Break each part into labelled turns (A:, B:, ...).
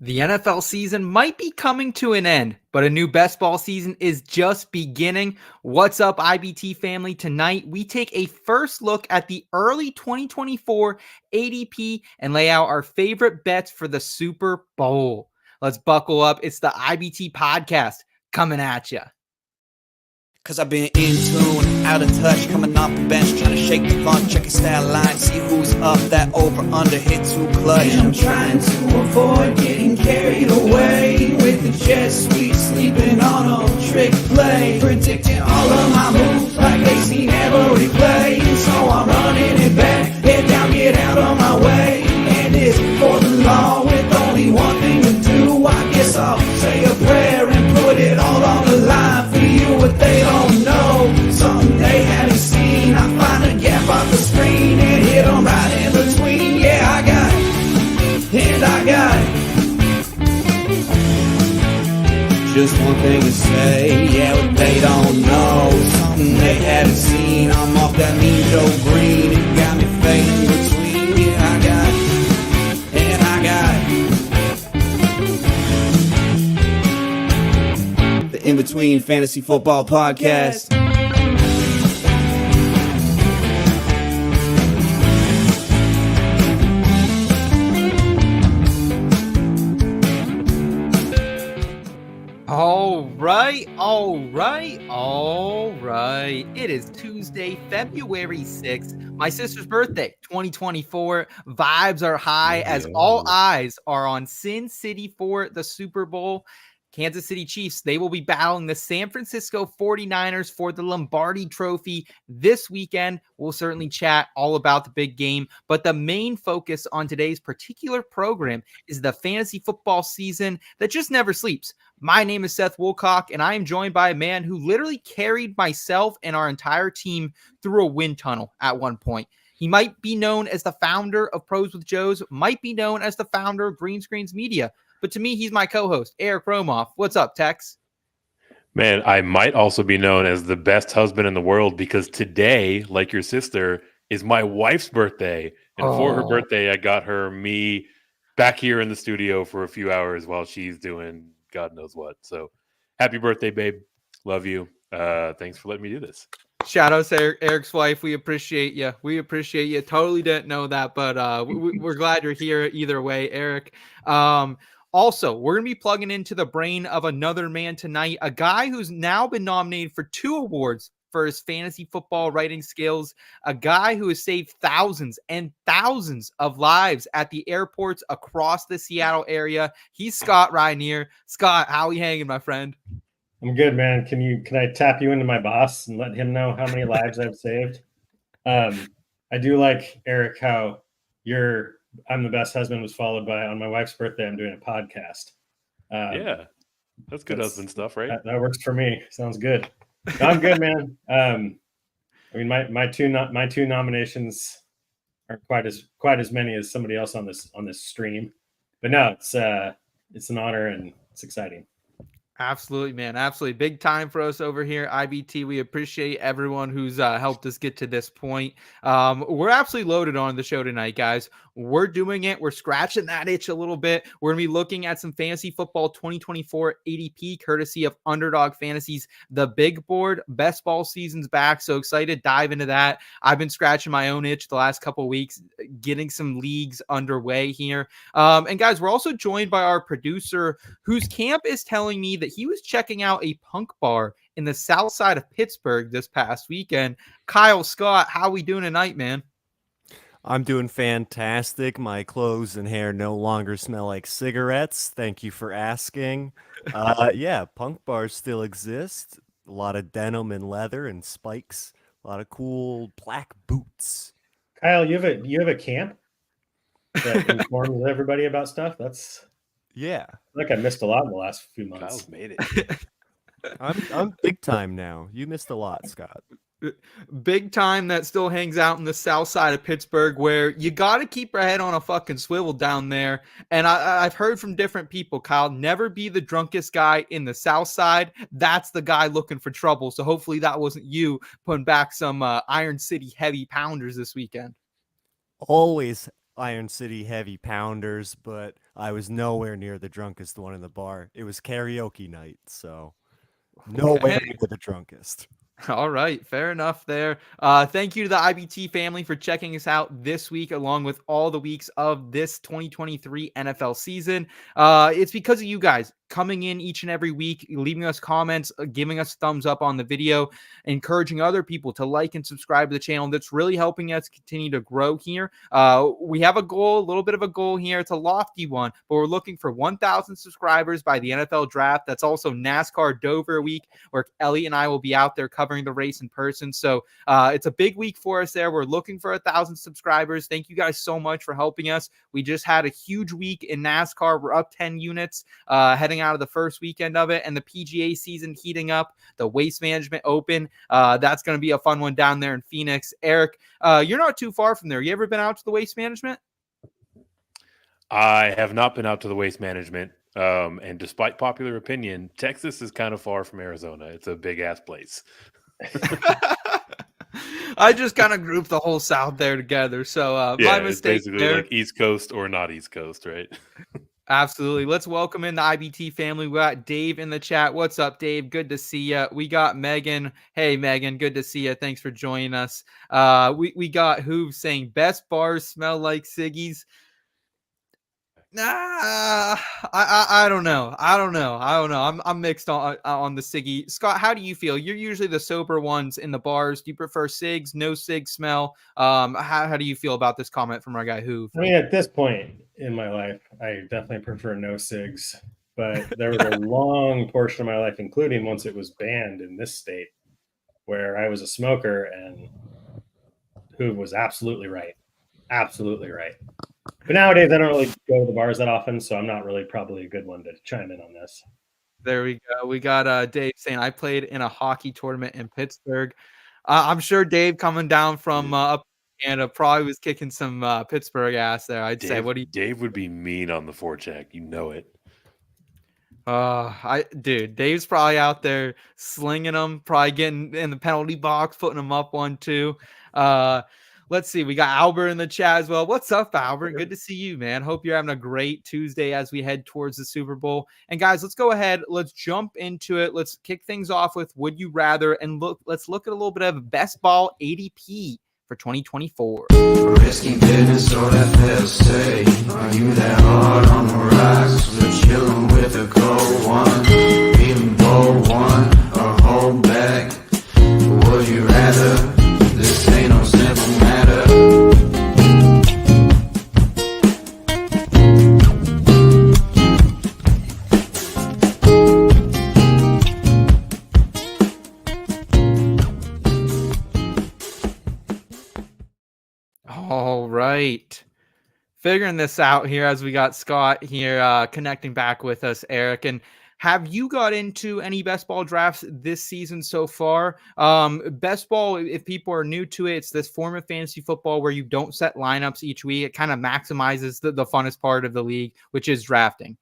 A: The NFL season might be coming to an end, but a new best ball season is just beginning. What's up, IBT family? Tonight, we take a first look at the early 2024 ADP and lay out our favorite bets for the Super Bowl. Let's buckle up. It's the IBT podcast coming at you.
B: Cause I've been in tune, out of touch, coming off the bench, trying to shake the fun, check your stat line, see who's up, that over under hit too clutch.
C: And I'm trying to avoid getting carried away with the jet sweep, sleeping on a trick play, predicting all of my moves like they seen every play. And so I'm running it back, head down, get out of my way. And it's for the law with only one thing to do. I guess I'll say a prayer and put it all on the line for you. What they don't know, something they haven't seen. I find a gap on the screen and hit them right in between. Yeah, I got it, and I got it.
B: Just one thing to say, yeah, what they don't know, something they haven't seen. I'm off that mean Joe Green, it got me fading between. Yeah, I got it, and I got it. The In Between Fantasy Football Podcast.
A: All right. It is Tuesday, February 6th, my sister's birthday, 2024. Vibes are high as all eyes are on Sin City for the Super Bowl. Kansas City Chiefs, they will be battling the San Francisco 49ers for the Lombardi Trophy this weekend. We'll certainly chat all about the big game, but the main focus on today's particular program is the fantasy football season that just never sleeps. My name is Seth Woolcock, and I am joined by a man who literally carried myself and our entire team through a wind tunnel at one point. He might be known as the founder of Pros with Joes, might be known as the founder of Green Screens Media, but to me, he's my co-host, Eric Romoff. What's up, Tex?
D: Man, I might also be known as the best husband in the world because today, like your sister, is my wife's birthday. And for her birthday, I got me back here in the studio for a few hours while she's doing God knows what. So happy birthday, babe. Love you. Thanks for letting me do this.
A: Shout out to Eric's wife. We appreciate you. Totally didn't know that, but we're glad you're here either way, Eric. Also, we're going to be plugging into the brain of another man tonight, a guy who's now been nominated for 2 awards for his fantasy football writing skills, a guy who has saved thousands and thousands of lives at the airports across the Seattle area. He's Scott Rynier. Scott, how are we hanging, my friend?
E: I'm good, man. Can I tap you into my boss and let him know how many lives I've saved? I do like, Eric, how I'm the best husband was followed by on my wife's birthday, I'm doing a podcast.
D: Yeah, that's good husband stuff, right?
E: That works for me. Sounds good. No, I'm good, man. I mean, my two nominations aren't quite as many as somebody else on this stream, but no, it's an honor and it's exciting.
A: Absolutely, man. Absolutely. Big time for us over here, IBT. We appreciate everyone who's helped us get to this point. We're absolutely loaded on the show tonight, guys. We're doing it. We're scratching that itch a little bit. We're going to be looking at some fantasy football 2024 ADP, courtesy of Underdog Fantasies. The big board, best ball season's back. So excited to dive into that. I've been scratching my own itch the last couple of weeks, getting some leagues underway here. And guys, we're also joined by our producer, whose camp is telling me that he was checking out a punk bar in the south side of Pittsburgh this past weekend. Kyle Scott, how we doing tonight, man?
F: I'm doing fantastic. My clothes and hair no longer smell like cigarettes. Thank you for asking. Yeah, punk bars still exist. A lot of denim and leather and spikes. A lot of cool black boots.
E: Kyle, you have a camp that informs everybody about stuff.
F: Yeah.
E: I missed a lot in the last few months.
D: Kyle's made it.
F: I'm big time now. You missed a lot, Scott.
A: Big time that still hangs out in the south side of Pittsburgh, where you got to keep your head on a fucking swivel down there. And I've heard from different people, Kyle, never be the drunkest guy in the south side. That's the guy looking for trouble. So hopefully that wasn't you putting back some Iron City heavy pounders this weekend.
F: Always Iron City heavy pounders, but I was nowhere near the drunkest one in the bar. It was karaoke night, so nowhere
A: Okay.
F: near the drunkest.
A: All right, fair enough there. Thank you to the IBT family for checking us out this week, along with all the weeks of this 2023 NFL season. It's because of you guys coming in each and every week, leaving us comments, giving us thumbs up on the video, encouraging other people to like and subscribe to the channel. That's really helping us continue to grow here. We have a goal, a little bit of a goal here. It's a lofty one, but we're looking for 1,000 subscribers by the NFL draft. That's also NASCAR Dover week, where Elliot and I will be out there covering the race in person. So it's a big week for us there. We're looking for 1,000 subscribers. Thank you guys so much for helping us. We just had a huge week in NASCAR. We're up 10 units heading out of the first weekend of it, and the PGA season heating up, the Waste Management Open. That's going to be a fun one down there in Phoenix. Eric, you're not too far from there. You ever been out to the Waste Management?
D: I have not been out to the Waste Management. And despite popular opinion, Texas is kind of far from Arizona. It's a big ass place.
A: I just kind of grouped the whole South there together. So my mistake
D: it's basically
A: there.
D: like East Coast or not East Coast, right?
A: Absolutely. Let's welcome in the IBT family. We got Dave in the chat. What's up, Dave? Good to see you. We got Megan. Hey, Megan. Good to see you. Thanks for joining us. We got Hoove saying best bars smell like ciggies. Nah, I don't know. I'm mixed on the ciggy. Scott, how do you feel? You're usually the sober ones in the bars. Do you prefer cigs? No cig smell? How do you feel about this comment from our guy Hoove?
E: I mean, at this point in my life, I definitely prefer no cigs. But there was a long portion of my life, including once it was banned in this state, where I was a smoker, and Hoove was absolutely right. Absolutely right. But nowadays, I don't really go to the bars that often, so I'm not really probably a good one to chime in on this.
A: There we go. We got Dave saying, I played in a hockey tournament in Pittsburgh. I'm sure Dave coming down from up in Canada probably was kicking some Pittsburgh ass there, I'd say. What do you
D: Dave would be mean on the forecheck. You know it.
A: Dave's probably out there slinging them, probably getting in the penalty box, putting them up 1-2. Let's see. We got Albert in the chat as well. What's up, Albert? Good to see you, man. Hope you're having a great Tuesday as we head towards the Super Bowl. And guys, let's go ahead. Let's jump into it. Let's kick things off with Would You Rather, and let's look at a little bit of Best Ball ADP for 2024.
C: Risking business or that they'll say. Are you that hard on the rocks? We're chilling with a cold one. Feeling bold one or hold back. Would you rather? This ain't no simple matter.
A: All right. Figuring this out here as we got Scott here connecting back with us, Eric. And have you got into any best ball drafts this season so far? Best ball, if people are new to it, it's this form of fantasy football where you don't set lineups each week. It kind of maximizes the funnest part of the league, which is drafting.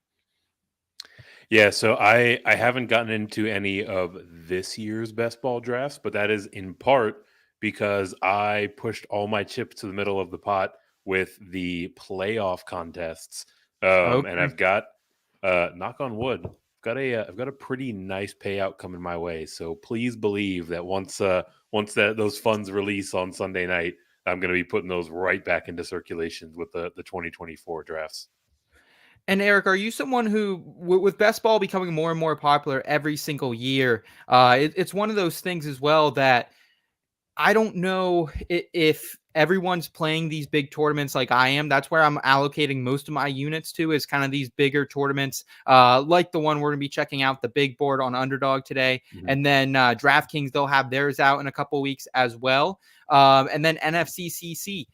D: Yeah, so I haven't gotten into any of this year's best ball drafts, but that is in part because I pushed all my chips to the middle of the pot with the playoff contests. And I've got, knock on wood, I've got a pretty nice payout coming my way. So please believe that once those funds release on Sunday night, I'm going to be putting those right back into circulation with the 2024 drafts.
A: And Eric, are you someone who, with best ball becoming more and more popular every single year, it's one of those things as well that I don't know if everyone's playing these big tournaments like I am. That's where I'm allocating most of my units to, is kind of these bigger tournaments, like the one we're going to be checking out, the big board on Underdog today. Mm-hmm. And then DraftKings, they'll have theirs out in a couple weeks as well. And then NFCC,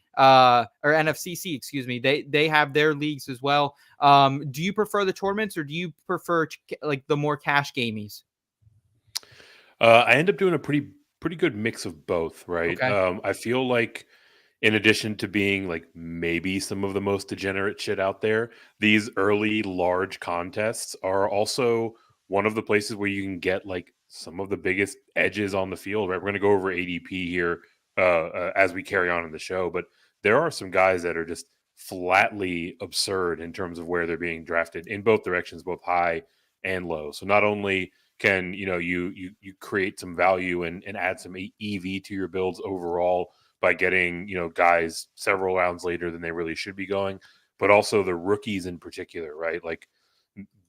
A: excuse me, they have their leagues as well. Do you prefer the tournaments, or do you prefer like the more cash gamies?
D: I end up doing a pretty good mix of both, right?
A: Okay.
D: I feel like, in addition to being like maybe some of the most degenerate shit out there, these early large contests are also one of the places where you can get like some of the biggest edges on the field, right? We're going to go over ADP here as we carry on in the show, but there are some guys that are just flatly absurd in terms of where they're being drafted in both directions, both high and low. So not only can you create some value and add some EV to your builds overall by getting guys several rounds later than they really should be going, but also the rookies in particular, right? Like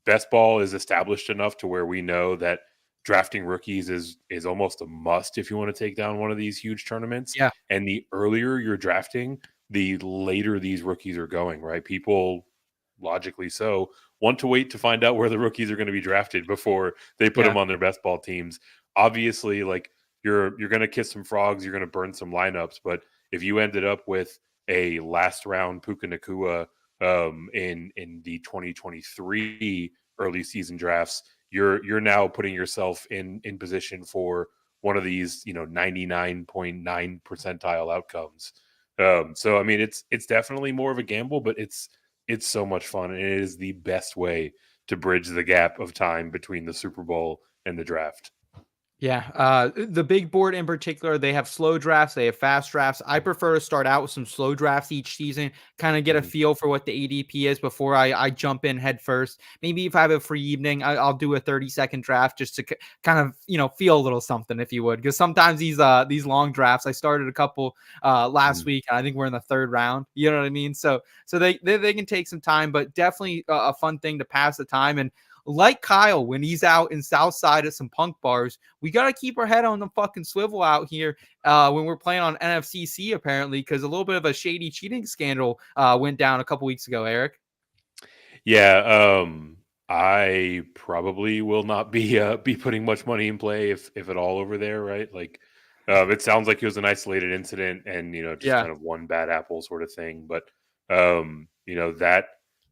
D: best ball is established enough to where we know that drafting rookies is almost a must if you want to take down one of these huge tournaments.
A: Yeah.
D: And the earlier you're drafting, the later these rookies are going, right? People, logically so, want to wait to find out where the rookies are going to be drafted before they put them on their best ball teams. Obviously, like you're going to kiss some frogs, you're going to burn some lineups, but if you ended up with a last round Puka Nacua in the 2023 early season drafts, you're now putting yourself in position for one of these 99.9 percentile outcomes. So I mean it's definitely more of a gamble, but it's so much fun, and it is the best way to bridge the gap of time between the Super Bowl and the draft.
A: Yeah, the big board in particular, they have slow drafts, they have fast drafts. I prefer to start out with some slow drafts each season, kind of get a feel for what the ADP is before I jump in head first. Maybe if I have a free evening, I'll do a 30-second draft just to kind of feel a little something, if you would. Because sometimes these long drafts, I started a couple last week, and I think we're in the third round. You know what I mean? So they can take some time, but definitely a fun thing to pass the time. And like Kyle, when he's out in Southside at some punk bars, we got to keep our head on the fucking swivel out here when we're playing on NFCC, apparently, because a little bit of a shady cheating scandal went down a couple weeks ago, Eric.
D: Yeah, I probably will not be putting much money in play if at all over there, right? Like, it sounds like it was an isolated incident and just kind of one bad apple sort of thing, but that.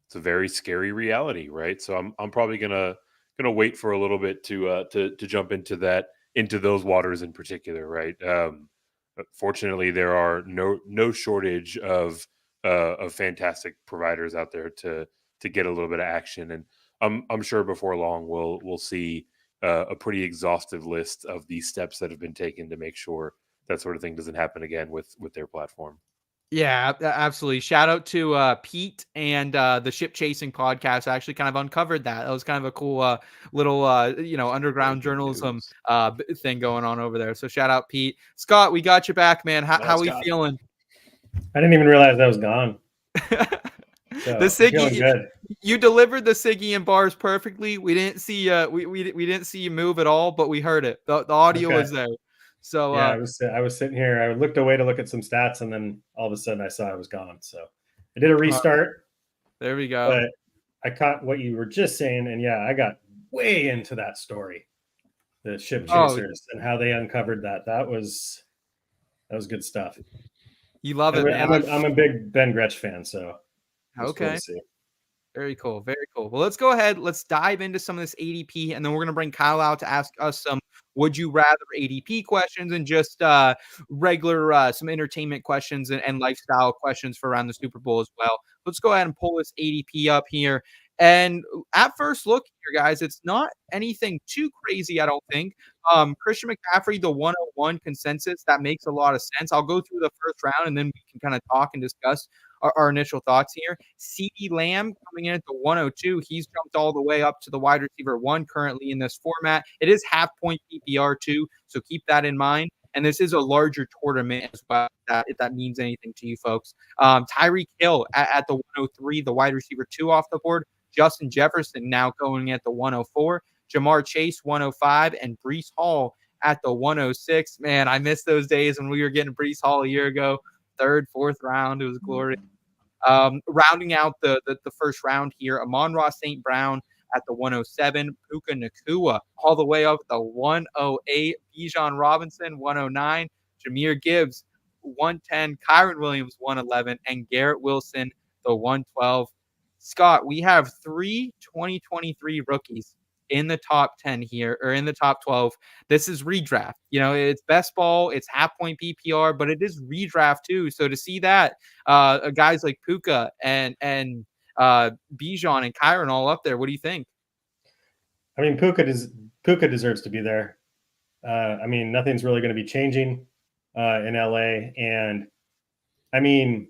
D: It's a very scary reality, right? So I'm probably gonna wait for a little bit to jump into those waters in particular, right? Fortunately, there are no shortage of fantastic providers out there to get a little bit of action, and I'm sure before long we'll see a pretty exhaustive list of the steps that have been taken to make sure that sort of thing doesn't happen again with their platform.
A: Yeah, absolutely. Shout out to Pete and the Ship Chasing podcast. I actually kind of uncovered that. That was kind of a cool little underground journalism thing going on over there. So shout out Pete. Scott, we got you back, man. How we feeling?
E: I didn't even realize I was gone. So,
A: the Siggy,
E: good.
A: You delivered the Siggy and bars perfectly. We didn't see we didn't see you move at all, but we heard it. The audio was there. So
E: yeah, I was sitting here. I looked away to look at some stats, and then all of a sudden I saw I was gone. So I did a restart.
A: There we go.
E: But I caught what you were just saying, and yeah, I got way into that story, the Ship Chasers and how they uncovered that. That was good stuff.
A: You love it, man.
E: I'm a big Ben Gretsch fan, so
A: okay.
E: Cool to see.
A: Very cool. Very cool. Well, let's go ahead. Let's dive into some of this ADP, and then we're going to bring Kyle out to ask us some would you rather ADP questions and just regular some entertainment questions and lifestyle questions for around the Super Bowl as well. Let's go ahead and pull this ADP up here. And at first look here, guys, it's not anything too crazy, I don't think. Christian McCaffrey, the 101 consensus, that makes a lot of sense. I'll go through the first round, and then we can kind of talk and discuss our initial thoughts here. CeeDee Lamb coming in at the 102. He's jumped all the way up to the wide receiver 1 currently in this format. It is half point PPR too, so keep that in mind. And this is a larger tournament as well, if that means anything to you folks. Tyreek Hill at the 103, the wide receiver 2 off the board. Justin Jefferson now going at the 104. Jamar Chase, 105. And Breece Hall at the 106. Man, I miss those days when we were getting Breece Hall a year ago. 3rd, 4th round. It was glorious. Rounding out the first round here, Amon-Ra St. Brown at the 107, Puka Nacua all the way up at the 108, Bijan Robinson 109, Jahmyr Gibbs 110, Kyren Williams 111, and Garrett Wilson the 112. Scott, we have 3 2023 rookies in the top 10 here, or in the top 12. This is redraft. It's best ball, it's half point PPR, but it is redraft too. So to see that guys like Puka and Bijan and Kyren all up there, what do you think?
E: I mean, Puka deserves to be there. I mean, nothing's really going to be changing in LA, and I mean,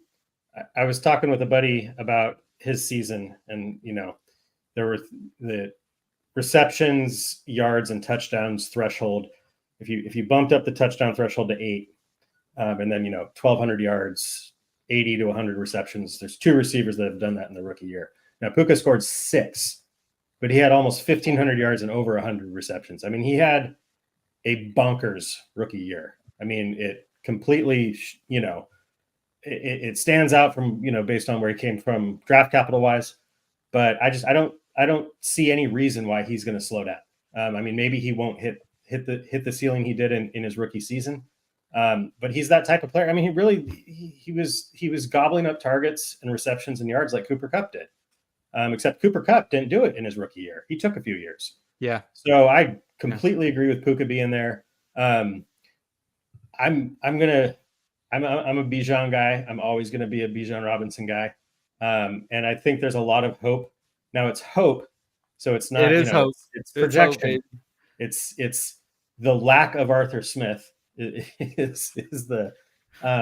E: I was talking with a buddy about his season, and there were the receptions, yards, and touchdowns threshold. If you bumped up the touchdown threshold to 8, and then 1,200 yards, 80 to 100 receptions, there's 2 receivers that have done that in the rookie year. Now Puka scored 6, but he had almost 1,500 yards and over 100 receptions. I mean, he had a bonkers rookie year. I mean, it completely, it stands out from, based on where he came from draft capital wise, but I don't see any reason why he's going to slow down. I mean, maybe he won't hit the ceiling he did in his rookie season. But he's that type of player. I mean, he was gobbling up targets and receptions and yards like Cooper Kupp did. Except Cooper Kupp didn't do it in his rookie year. He took a few years.
A: Yeah.
E: So I completely agree with Puka being there. I'm a Bijan guy. I'm always going to be a Bijan Robinson guy. And I think there's a lot of hope. Now it's hope, so it's not.
A: It is hope.
E: It's projection. It's the lack of Arthur Smith is the.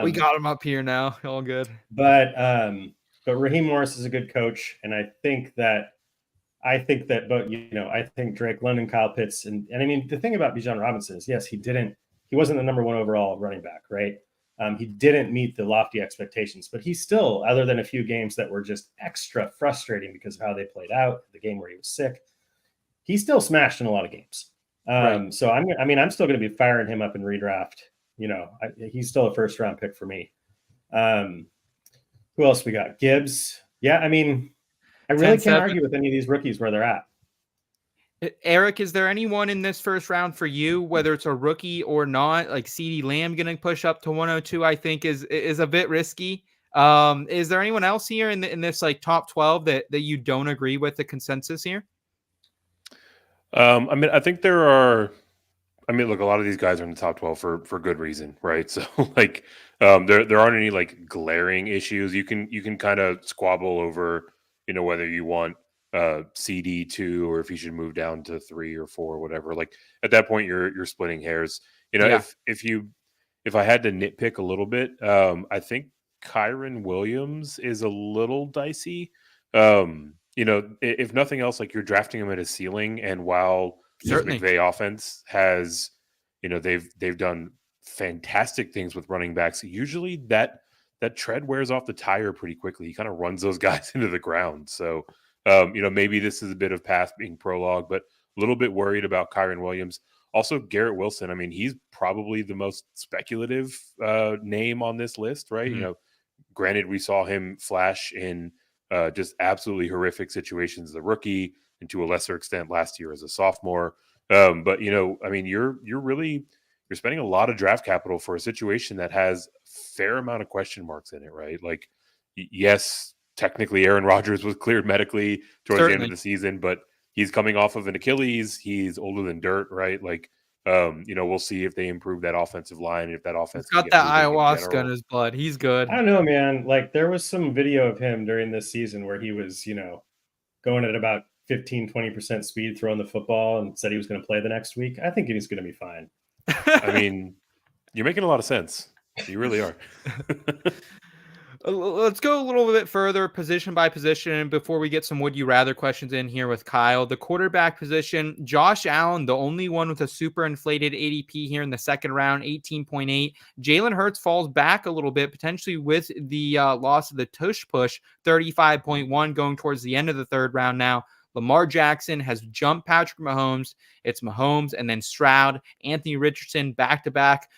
A: We got him up here now. All good.
E: But Raheem Morris is a good coach, and I think that I think Drake London, Kyle Pitts, and I mean the thing about Bijan Robinson is yes, he wasn't the number 1 overall running back, right? He didn't meet the lofty expectations, but he still, other than a few games that were just extra frustrating because of how they played out, the game where he was sick, he still smashed in a lot of games. Right. So I'm still going to be firing him up in redraft. He's still a first round pick for me. Who else we got? Gibbs. Yeah, I mean, I really can't argue with any of these rookies where they're at.
A: Eric, is there anyone in this first round for you, whether it's a rookie or not? Like CeeDee Lamb going to push up to 102, I think is a bit risky. Is there anyone else here in this like top 12 that you don't agree with the consensus here?
D: I mean, I think there are. I mean, look, a lot of these guys are in the top 12 for good reason, right? So like, there aren't any like glaring issues. You can kind of squabble over, whether you want CD 2 or if you should move down to 3 or 4 or whatever. Like at that point, you're splitting hairs.
A: Yeah.
D: If I had to nitpick a little bit, I think Kyron Williams is a little dicey. If nothing else, like you're drafting him at a ceiling, and while the McVay offense has, they've done fantastic things with running backs. Usually that tread wears off the tire pretty quickly. He kind of runs those guys into the ground. So, maybe this is a bit of path being prologue, but a little bit worried about Kyron Williams. Also, Garrett Wilson. I mean, he's probably the most speculative name on this list, right?
A: Mm-hmm.
D: Granted, we saw him flash in just absolutely horrific situations as a rookie, and to a lesser extent last year as a sophomore. But I mean, you're spending a lot of draft capital for a situation that has a fair amount of question marks in it, right? Like, yes, technically Aaron Rodgers was cleared medically towards the end of the season, but he's coming off of an Achilles. He's older than dirt, right? Like, we'll see if they improve that offensive line. If that offense
A: got that ayahuasca in his blood, he's good.
E: I don't know, man. Like there was some video of him during this season where he was, going at about 15-20% speed throwing the football and said he was going to play the next week. I think he's going to be fine.
D: I mean, you're making a lot of sense. You really are.
A: Let's go a little bit further position by position before we get some would you rather questions in here with Kyle. The quarterback position, Josh Allen, the only one with a super inflated ADP here in the second round, 18.8. Jalen Hurts falls back a little bit, potentially with the loss of the tush push, 35.1 going towards the end of the third round now. Lamar Jackson has jumped Patrick Mahomes. It's Mahomes and then Stroud, Anthony Richardson back-to-back,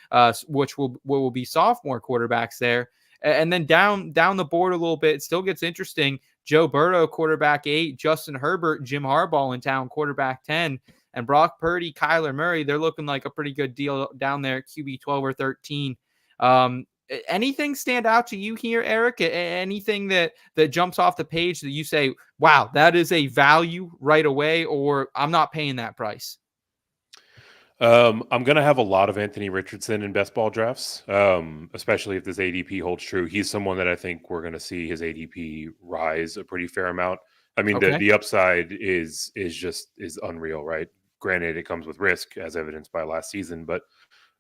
A: which will be sophomore quarterbacks there. And then down the board a little bit, it still gets interesting. Joe Burrow, quarterback 8, Justin Herbert, Jim Harbaugh in town, quarterback 10, and Brock Purdy, Kyler Murray, they're looking like a pretty good deal down there at QB 12 or 13. Anything stand out to you here, Eric? Anything that jumps off the page that you say, wow, that is a value right away, or I'm not paying that price?
D: I'm going to have a lot of Anthony Richardson in best ball drafts, especially if this ADP holds true. He's someone that I think we're going to see his ADP rise a pretty fair amount. I mean, the upside is unreal, right? Granted, it comes with risk, as evidenced by last season, but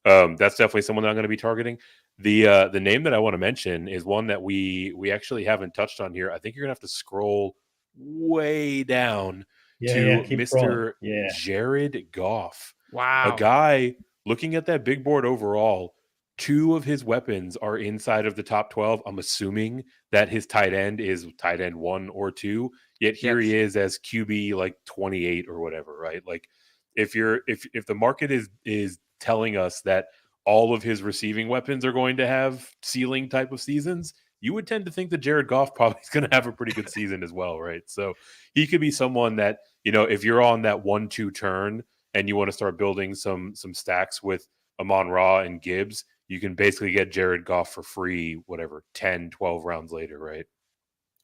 D: that's definitely someone that I'm going to be targeting. The name that I want to mention is one that we actually haven't touched on here. I think you're gonna have to scroll way down
E: Yeah,
D: to
E: keep scrolling.
D: Mr.
E: Yeah.
D: Jared Goff. A
A: Wow.
D: guy looking at that big board overall, 2 of his weapons are inside of the top 12. I'm assuming that his tight end is tight end 1 or 2. Yet here he is as QB like 28 or whatever, right? Like if the market is telling us that all of his receiving weapons are going to have ceiling type of seasons, you would tend to think that Jared Goff probably is going to have a pretty good season as well, right? So he could be someone that, if you're on that 1-2 turn and you want to start building some stacks with Amon-Ra and Gibbs, you can basically get Jared Goff for free, whatever, 10, 12 rounds later, right?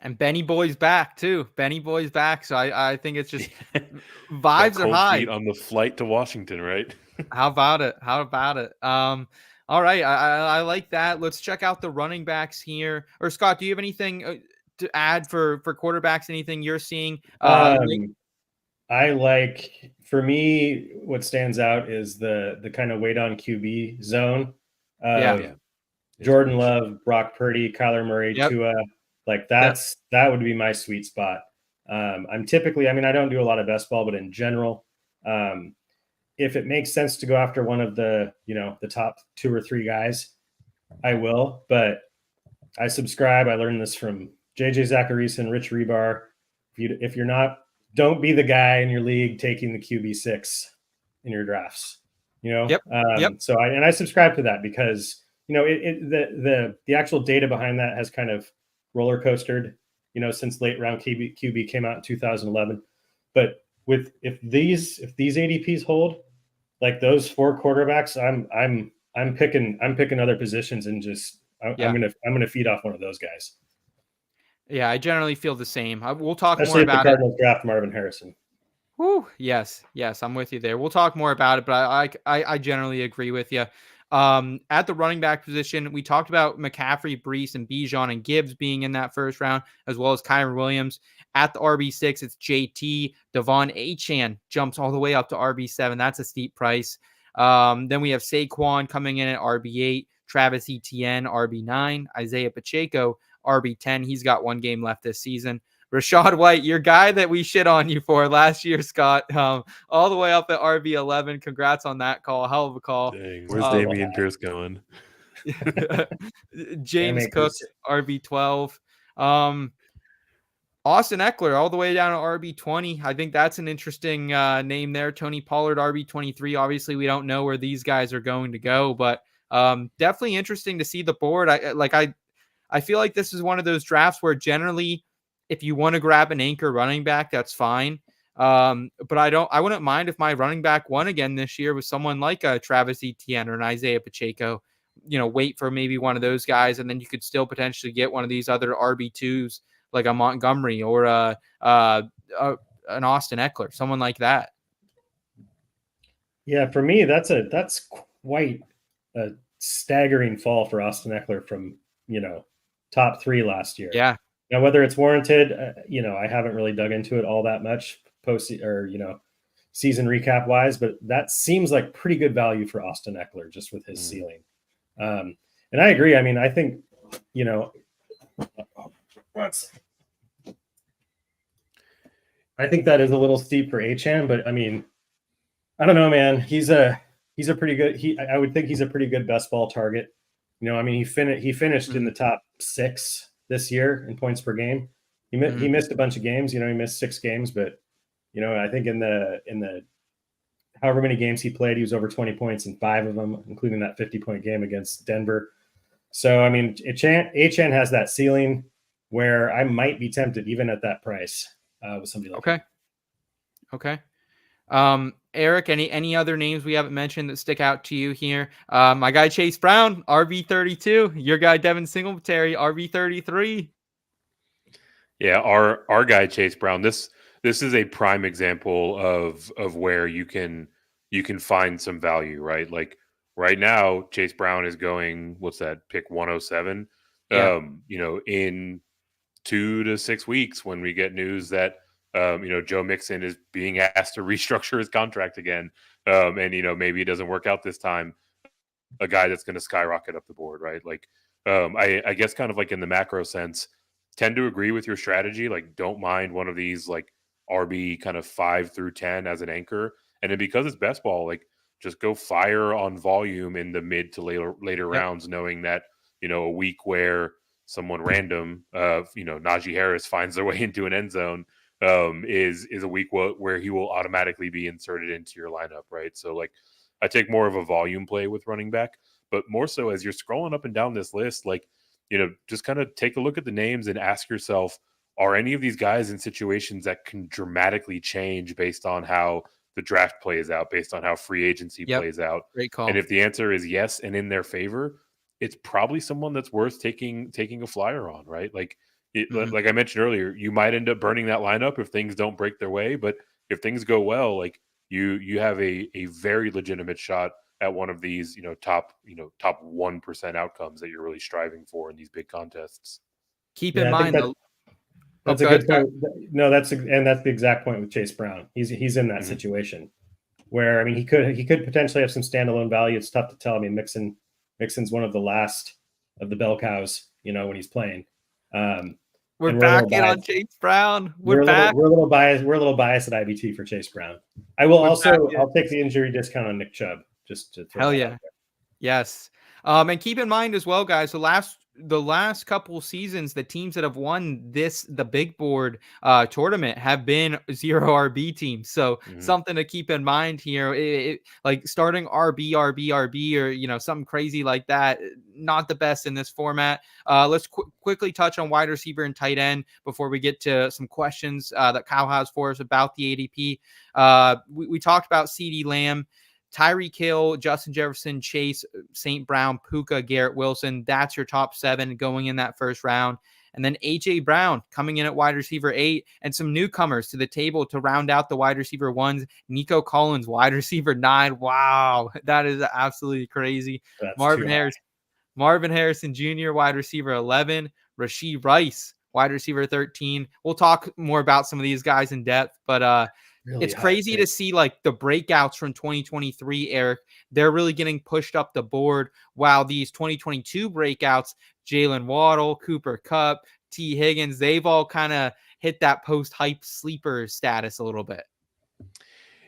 A: And Benny Boy's back too. Benny Boy's back. So I think it's just vibes are
D: Cold
A: high.
D: feet on the flight to Washington, right?
A: How about it? All right. I like that. Let's check out the running backs here. Or Scott, do you have anything to add for quarterbacks? Anything you're seeing?
E: I like, for me, what stands out is the kind of wait on QB zone. Jordan Love, Brock Purdy, Kyler Murray, Tua. Like that would be my sweet spot. I'm typically, I don't do a lot of best ball, but in general, if it makes sense to go after one of the, the top 2 or 3 guys, I will. But I subscribe. I learned this from JJ Zacharyson, Rich Rebar. If you're not, don't be the guy in your league taking the QB6 in your drafts. So I subscribe to that because the actual data behind that has kind of roller coastered, since late round QB came out in 2011. But if these ADPs hold, like those 4 quarterbacks, I'm picking other positions and just I'm gonna feed off one of those guys.
A: Yeah, I generally feel the same. We'll talk
E: Especially
A: more about
E: if the Cardinals draft Marvin Harrison.
A: Whew, yes, I'm with you there. We'll talk more about it, but I generally agree with you. At the running back position, we talked about McCaffrey, Brees, and Bijan and Gibbs being in that first round, as well as Kyren Williams. At the RB6, it's JT. Devon Achane jumps all the way up to RB7. That's a steep price. Then we have Saquon coming in at RB8, Travis Etienne, RB9, Isaiah Pacheco, RB10. He's got 1 game left this season. Rachaad White, your guy that we shit on you for last year, Scott, all the way up at RB11. Congrats on that call. Hell of a call.
D: Dang, where's Dameon Pierce going?
A: James Cook, RB12. Austin Eckler all the way down to RB20. I think that's an interesting name there. Tony Pollard, RB23. Obviously, we don't know where these guys are going to go, but definitely interesting to see the board. I feel like this is one of those drafts where generally, if you want to grab an anchor running back, that's fine. But I wouldn't mind if my running back won again this year with someone like a Travis Etienne or an Isaiah Pacheco. Wait for maybe one of those guys, and then you could still potentially get one of these other RB2s like a Montgomery or an Austin Eckler, someone like that.
E: Yeah, for me, that's quite a staggering fall for Austin Eckler from top 3 last year.
A: Yeah.
E: Now, whether it's warranted, I haven't really dug into it all that much season recap wise, but that seems like pretty good value for Austin Eckler just with his ceiling. And I agree. I think, I think that is a little steep for Achane, but I don't know, man. He's a pretty good. I would think he's a pretty good best ball target. He finished in the top 6 this year in points per game. He missed a bunch of games. He missed 6 games, but I think in the however many games he played, he was over 20 points in 5 of them, including that 50-point game against Denver. So Achane has that ceiling where I might be tempted even at that price with somebody like that.
A: Okay. Eric, any other names we haven't mentioned that stick out to you here? My guy Chase Brown, RB32. Your guy Devin Singletary, RB33.
D: Yeah, our guy Chase Brown. This is a prime example of where you can find some value, right? Like right now, Chase Brown is going, what's that, pick 107?
A: Yeah.
D: In 2 to 6 weeks when we get news that Joe Mixon is being asked to restructure his contract again. And maybe it doesn't work out this time. a guy that's going to skyrocket up the board, right? Like, I guess kind of like in the macro sense, tend to agree with your strategy. Like, don't mind one of these like RB kind of 5 through 10 as an anchor. And then because it's best ball, like just go fire on volume in the mid to later rounds, knowing that, a week where someone random, Najee Harris finds their way into an end zone, is a week where he will automatically be inserted into your lineup, right? So like I take more of a volume play with running back, but more so as you're scrolling up and down this list, like, just kind of take a look at the names and ask yourself, are any of these guys in situations that can dramatically change based on how the draft plays out, based on how free agency plays out?
A: Great call.
D: And if the answer is yes and in their favor, it's probably someone that's worth taking a flyer on, right? Like like I mentioned earlier, you might end up burning that lineup if things don't break their way, but if things go well, like you have a very legitimate shot at one of these, top 1% outcomes that you're really striving for in these big contests.
A: Keep in mind,
E: that's a good point. No, that's the exact point with Chase Brown. He's in that situation where, I mean, he could potentially have some standalone value. It's tough to tell. I mean, Mixon's one of the last of the bell cows, when he's playing.
A: We're back in on Chase Brown. We're back.
E: We're a little biased. We're a little biased at IBT for Chase Brown. I'll take the injury discount on Nick Chubb just to throw.
A: Hell yeah. Yes. And keep in mind as well, guys, the last couple seasons, the teams that have won the big board tournament have been 0 RB teams. So something to keep in mind here, like starting RB, or, something crazy like that, not the best in this format. Let's quickly touch on wide receiver and tight end before we get to some questions that Kyle has for us about the ADP. We talked about CeeDee Lamb, Tyreek Hill, Justin Jefferson, Chase, St. Brown, Puka, Garrett Wilson. That's your top 7 going in that first round. And then A.J. Brown coming in at wide receiver 8, and some newcomers to the table to round out the wide receiver 1s. Nico Collins, wide receiver 9. Wow, that is absolutely crazy. Marvin Harrison Jr., wide receiver 11. Rashee Rice, wide receiver 13. We'll talk more about some of these guys in depth, but really it's crazy to see like the breakouts from 2023, Eric. They're really getting pushed up the board, while these 2022 breakouts, Jalen Waddle, Cooper Kupp, T. Higgins, they've all kind of hit that post-hype sleeper status a little bit.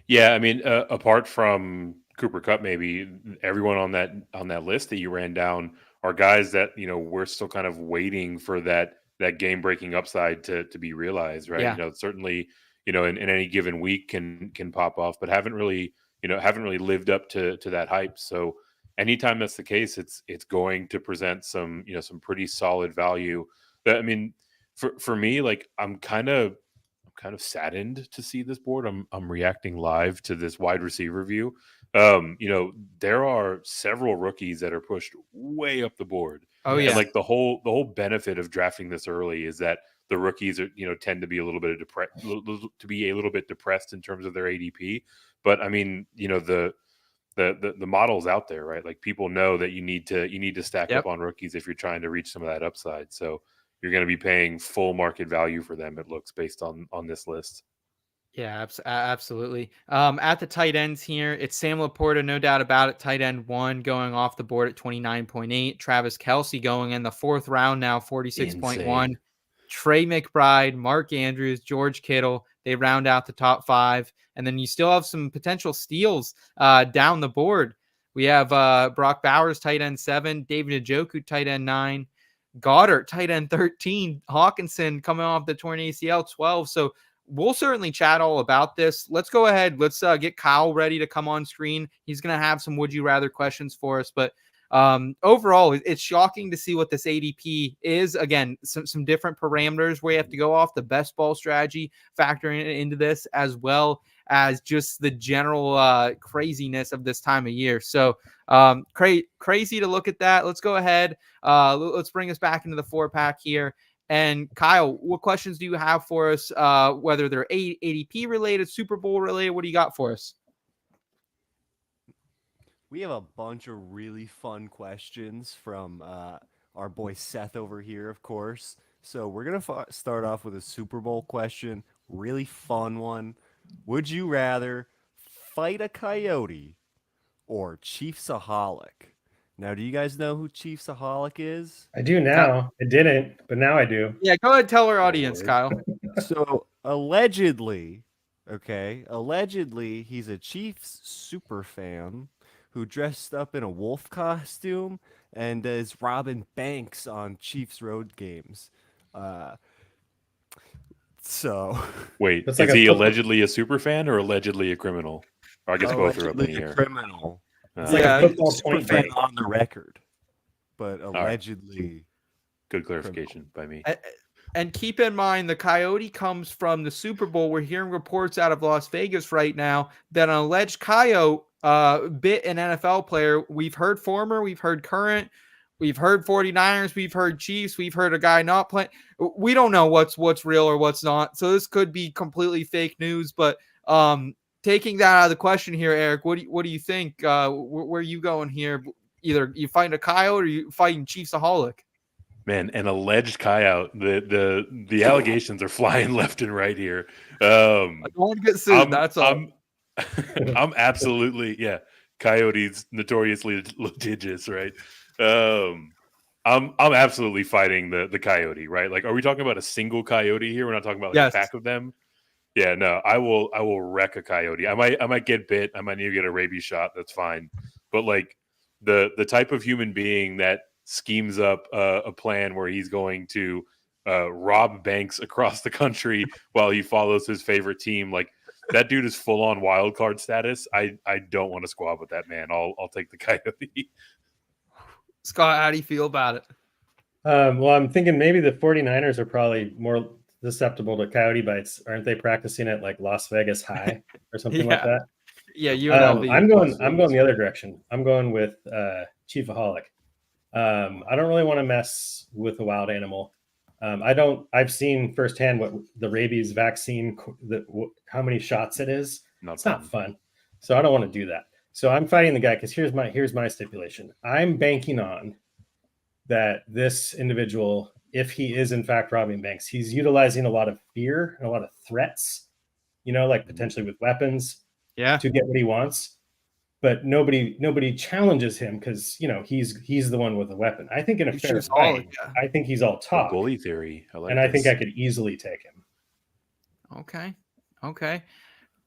D: Yeah, I mean, apart from Cooper Kupp, maybe everyone on that list that you ran down are guys that, we're still kind of waiting for that game-breaking upside to be realized, right?
A: Yeah.
D: Certainly, in any given week can pop off, but haven't really lived up to that hype. So anytime that's the case, it's going to present some pretty solid value. That, I mean, for me, like I'm kind of saddened to see this board. I'm reacting live to this wide receiver view. There are several rookies that are pushed way up the board.
A: Oh yeah.
D: And like the whole benefit of drafting this early is that the rookies are, tend to be a little bit depressed in terms of their ADP. But I mean, the model's out there, right? Like people know that you need to stack up on rookies if you're trying to reach some of that upside. So you're going to be paying full market value for them, it looks, based on this list.
A: Yeah, absolutely. At the tight ends here, it's Sam Laporta, no doubt about it. Tight end 1 going off the board at 29.8. Travis Kelce going in the 4th round now, 46.1. Trey McBride, Mark Andrews, George Kittle, they round out the top 5. And then you still have some potential steals down the board. We have Brock Bowers, tight end 7, David Njoku, tight end 9, Goddard, tight end 13, Hawkinson coming off the torn ACL, 12. So we'll certainly chat all about this. Let's go ahead. Let's get Kyle ready to come on screen. He's going to have some would you rather questions for us, but overall, it's shocking to see what this ADP is. Again, some different parameters where you have to go off, the best ball strategy factoring into this, as well as just the general craziness of this time of year. So crazy to look at that. Let's go ahead. Let's bring us back into the 4-pack here. And Kyle, what questions do you have for us? Whether they're ADP related, Super Bowl related, what do you got for us?
F: We have a bunch of really fun questions from our boy Seth over here, of course. So we're going to start off with a Super Bowl question, really fun one. Would you rather fight a coyote or ChiefsAHolic? Now, do you guys know who ChiefsAHolic is?
E: I do now. I didn't, but now I do.
A: Yeah, go ahead, tell our audience,
D: Lord.
A: Kyle.
F: So allegedly, he's a Chiefs super fan who dressed up in a wolf costume and is robbing banks on Chiefs road games. So
D: Wait,
E: It's
D: is
E: like a
D: he
E: football-
D: allegedly a super fan or allegedly a criminal? Or I guess both are up in
F: allegedly
D: the
F: a
D: air.
F: criminal.
E: It's like
A: Yeah,
E: a football
F: Super
E: point
F: fan
E: break.
F: on the record, but
D: right.
F: allegedly.
D: Good clarification by me.
A: And keep in mind, the Coyote comes from the Super Bowl. We're hearing reports out of Las Vegas right now that an alleged Coyote bit an NFL player. We've heard former, we've heard current, we've heard 49ers, we've heard Chiefs, we've heard a guy not playing. We don't know what's real or what's not. So this could be completely fake news. But taking that out of the question here, Eric, what do you think? Where are you going here? Either you fighting a Coyote or you fighting ChiefsAHolic?
D: Man, an alleged coyote. The allegations are flying left and right here.
A: I don't want to get sued. That's all.
D: I'm absolutely Coyotes notoriously litigious, right? I'm absolutely fighting the coyote, right? Like, are we talking about a single coyote here? We're not talking about
A: Yes.
D: a pack of them. Yeah, no, I will wreck a coyote. I might get bit. I might need to get a rabies shot. That's fine. But like the type of human being that schemes up a plan where he's going to rob banks across the country while he follows his favorite team, like that dude is full on wild card status. I don't want to squab with that man. I'll take the coyote.
A: Scott, how do you feel about it?
E: Well, I'm thinking maybe the 49ers are probably more susceptible to coyote bites. Aren't they practicing at like Las Vegas High or something like
A: Yeah.
E: that?
A: Yeah, UNLV.
E: I'm going the other direction. I'm going with ChiefsAHolic. I don't really want to mess with a wild animal. I've seen firsthand what the rabies vaccine, how many shots it is. It's not fun. So I don't want to do that. So I'm fighting the guy because here's my stipulation. I'm banking on that this individual, if he is in fact robbing banks, he's utilizing a lot of fear and a lot of threats, like potentially with weapons to get what he wants. But nobody challenges him because he's the one with a weapon. I think in a fair fight, I think he's all talk.
D: Bully theory.
E: I think I could easily take him.
A: Okay.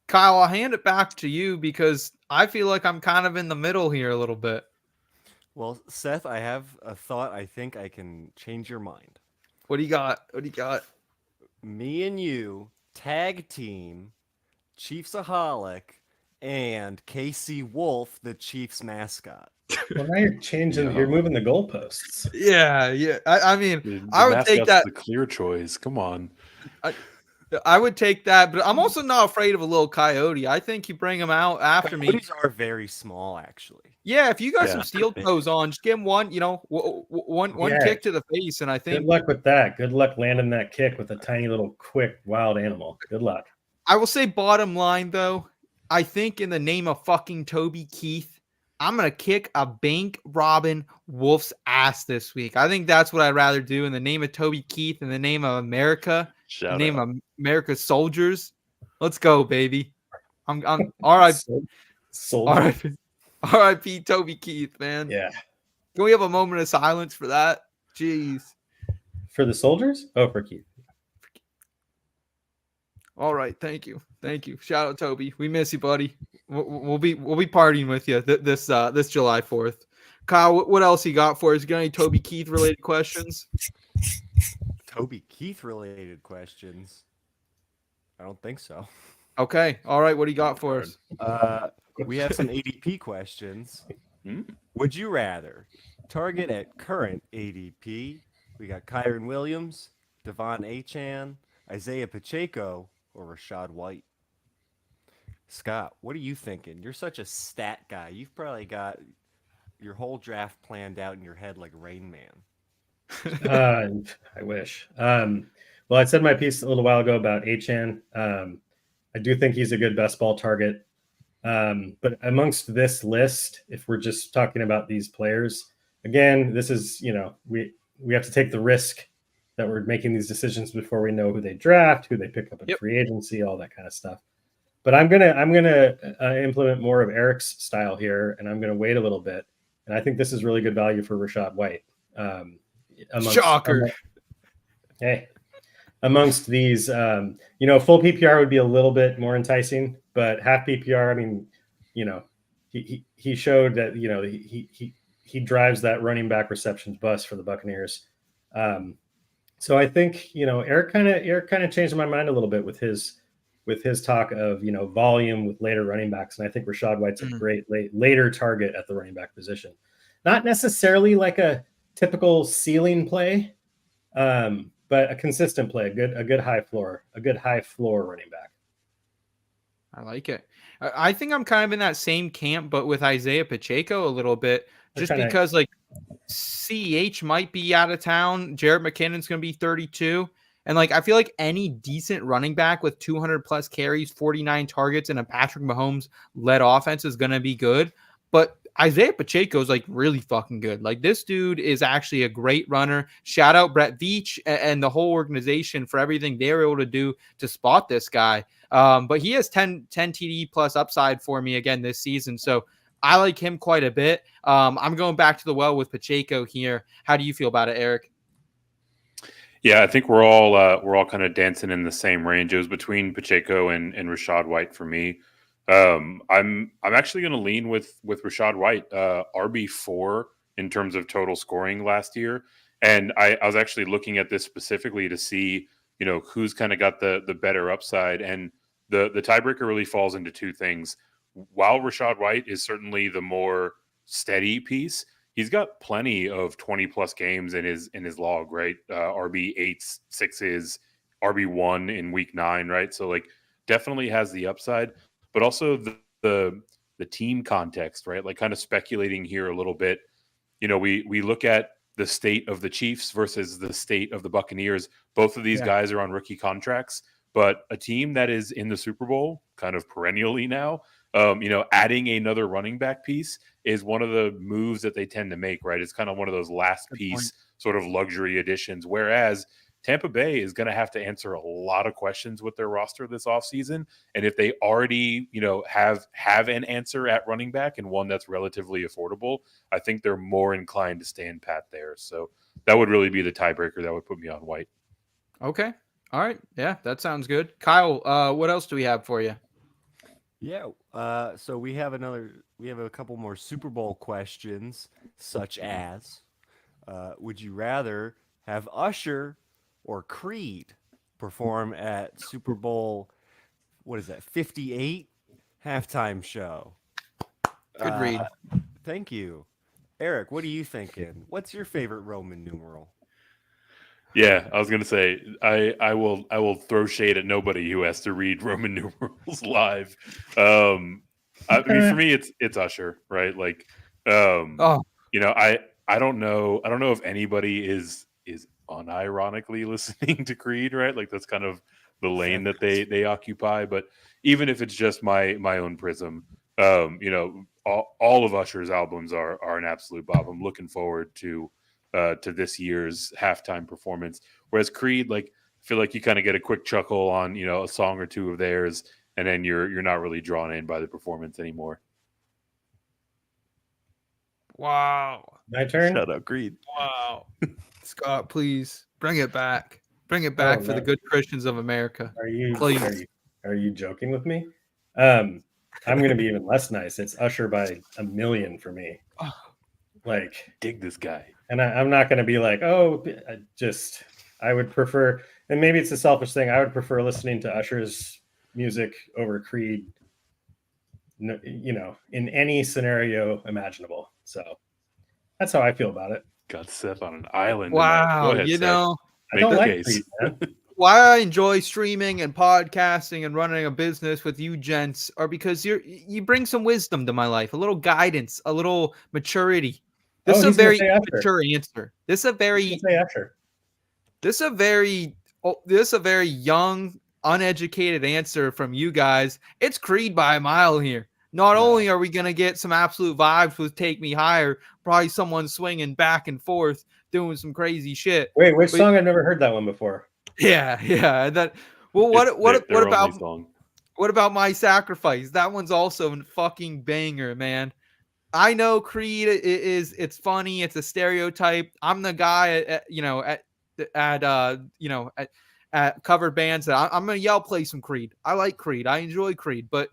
A: Kyle, I'll hand it back to you because I feel like I'm kind of in the middle here a little bit.
F: Well, Seth, I have a thought. I think I can change your mind.
A: What do you got?
F: Me and you tag team ChiefsAHolic and Casey Wolf, the Chiefs mascot.
E: Well, now you're changing. You're moving the goalposts.
A: Yeah. I mean,
D: The
A: I would take that.
D: The clear choice. Come on.
A: I would take that, but I'm also not afraid of a little coyote. I think you bring him out after me.
F: Coyotes are very small, actually.
A: Yeah, if you got some steel toes on, just give him one kick to the face, and I think.
E: Good luck with that. Good luck landing that kick with a tiny little quick wild animal. Good luck.
A: I will say, bottom line though, I think in the name of fucking Toby Keith, I'm gonna kick a bank robbing wolf's ass this week. I think that's what I'd rather do in the name of Toby Keith, in the name of America.
D: Shout
A: Name
D: out.
A: of America's soldiers. Let's go, baby. I'm all right. R.I.P. Toby Keith, man.
E: Yeah.
A: Can we have a moment of silence for that? Jeez.
E: For the soldiers? Oh, for Keith.
A: All right. Thank you. Shout out Toby. We miss you, buddy. We'll be partying with you this July 4th. Kyle, what else you got for us? You got any Toby Keith related questions?
F: Toby Keith related questions? I don't think so.
A: Okay. All right. What do you got for us?
F: We have some ADP questions. Would you rather target at current ADP? We got Kyron Williams, Devon Achane, Isaiah Pacecho, or Rashad White? Scott, what are you thinking? You're such a stat guy. You've probably got your whole draft planned out in your head like Rain Man.
E: I wish. Well, I said my piece a little while ago about Achane. I do think he's a good best ball target. But amongst this list, if we're just talking about these players, again, this is, we have to take the risk that we're making these decisions before we know who they draft, who they pick up in free agency, all that kind of stuff. But I'm gonna implement more of Eric's style here, and I'm gonna wait a little bit. And I think this is really good value for Rachaad White.
A: Shocker.
E: Amongst these, full PPR would be a little bit more enticing, but half PPR, I mean, he showed that, he drives that running back receptions bus for the Buccaneers. So I think, Eric kind of changed my mind a little bit with his talk of, volume with later running backs. And I think Rachaad White's a great later target at the running back position. Not necessarily like a typical ceiling play, but a consistent play, a good high floor running back.
A: I like it. I think I'm kind of in that same camp, but with Isaiah Pacecho a little bit, just because like CEH might be out of town. Jared McKinnon's going to be 32. And like, I feel like any decent running back with 200 plus carries, 49 targets, and a Patrick Mahomes led offense is going to be good. But Isaiah Pacheco is like really fucking good. Like, this dude is actually a great runner. Shout out Brett Veach and the whole organization for everything they were able to do to spot this guy. But he has 10 TD plus upside for me again this season. So I like him quite a bit. I'm going back to the well with Pacheco here. How do you feel about it, Eric?
D: Yeah, I think we're all kind of dancing in the same range. It was between Pacheco and Rachaad White for me. I'm actually going to lean with Rachaad White, RB4 in terms of total scoring last year. And I was actually looking at this specifically to see, who's kind of got the better upside. And the tiebreaker really falls into two things. While Rachaad White is certainly the more steady piece, he's got plenty of 20 plus games in his log, right? RB 8s, 6s, RB1 in week 9, right? So like definitely has the upside, but also the team context, right? Like kind of speculating here a little bit. We look at the state of the Chiefs versus the state of the Buccaneers. Both of these guys are on rookie contracts, but a team that is in the Super Bowl kind of perennially now, adding another running back piece is one of the moves that they tend to make, right? It's kind of one of those last piece sort of luxury additions. Whereas Tampa Bay is going to have to answer a lot of questions with their roster this offseason. And if they already, have an answer at running back and one that's relatively affordable, I think they're more inclined to stand pat there. So that would really be the tiebreaker that would put me on White.
A: Okay. All right. Yeah, that sounds good. Kyle, what else do we have for you?
F: Yeah. So we have a couple more Super Bowl questions, such as, would you rather have Usher or Creed perform at Super Bowl, 58 halftime show?
A: Good read.
F: Thank you. Eric, what are you thinking? What's your favorite Roman numeral?
D: Yeah, I was gonna say I will throw shade at nobody who has to read Roman numerals live. I mean, for me, it's Usher, right? Like, I don't know if anybody is unironically listening to Creed, right? Like that's kind of the lane that they occupy. But even if it's just my own prism, all of Usher's albums are an absolute bop. I'm looking forward to this year's halftime performance. Whereas Creed, like, I feel like you kind of get a quick chuckle on, a song or two of theirs, and then you're not really drawn in by the performance anymore.
A: Wow.
E: My turn?
F: Shut up, Creed.
A: Wow. Scott, please bring it back. Bring it back for the good Christians of America.
E: Are you
A: please?
E: Are you joking with me? I'm going to be even less nice. It's Usher by a million for me. Like,
D: dig this guy.
E: And I'm not going to be like, I would prefer, and maybe it's a selfish thing, I would prefer listening to Usher's music over Creed, in any scenario imaginable. So that's how I feel about it.
D: Got Seth on an island.
A: Wow.
D: Ahead, Seth.
E: I don't like Creed, man.
A: Why I enjoy streaming and podcasting and running a business with you gents are because you bring some wisdom to my life, a little guidance, a little maturity. This is a very mature answer. This is a very young, uneducated answer from you guys. It's Creed by a mile here. Not only are we going to get some absolute vibes with Take Me Higher, probably someone swinging back and forth, doing some crazy shit.
E: Wait, which song? I've never heard that one before.
A: Yeah. What about My Sacrifice? That one's also a fucking banger, man. I know Creed it's funny. It's a stereotype. I'm the guy at covered bands that I'm going to yell play some Creed. I like Creed. I enjoy Creed, but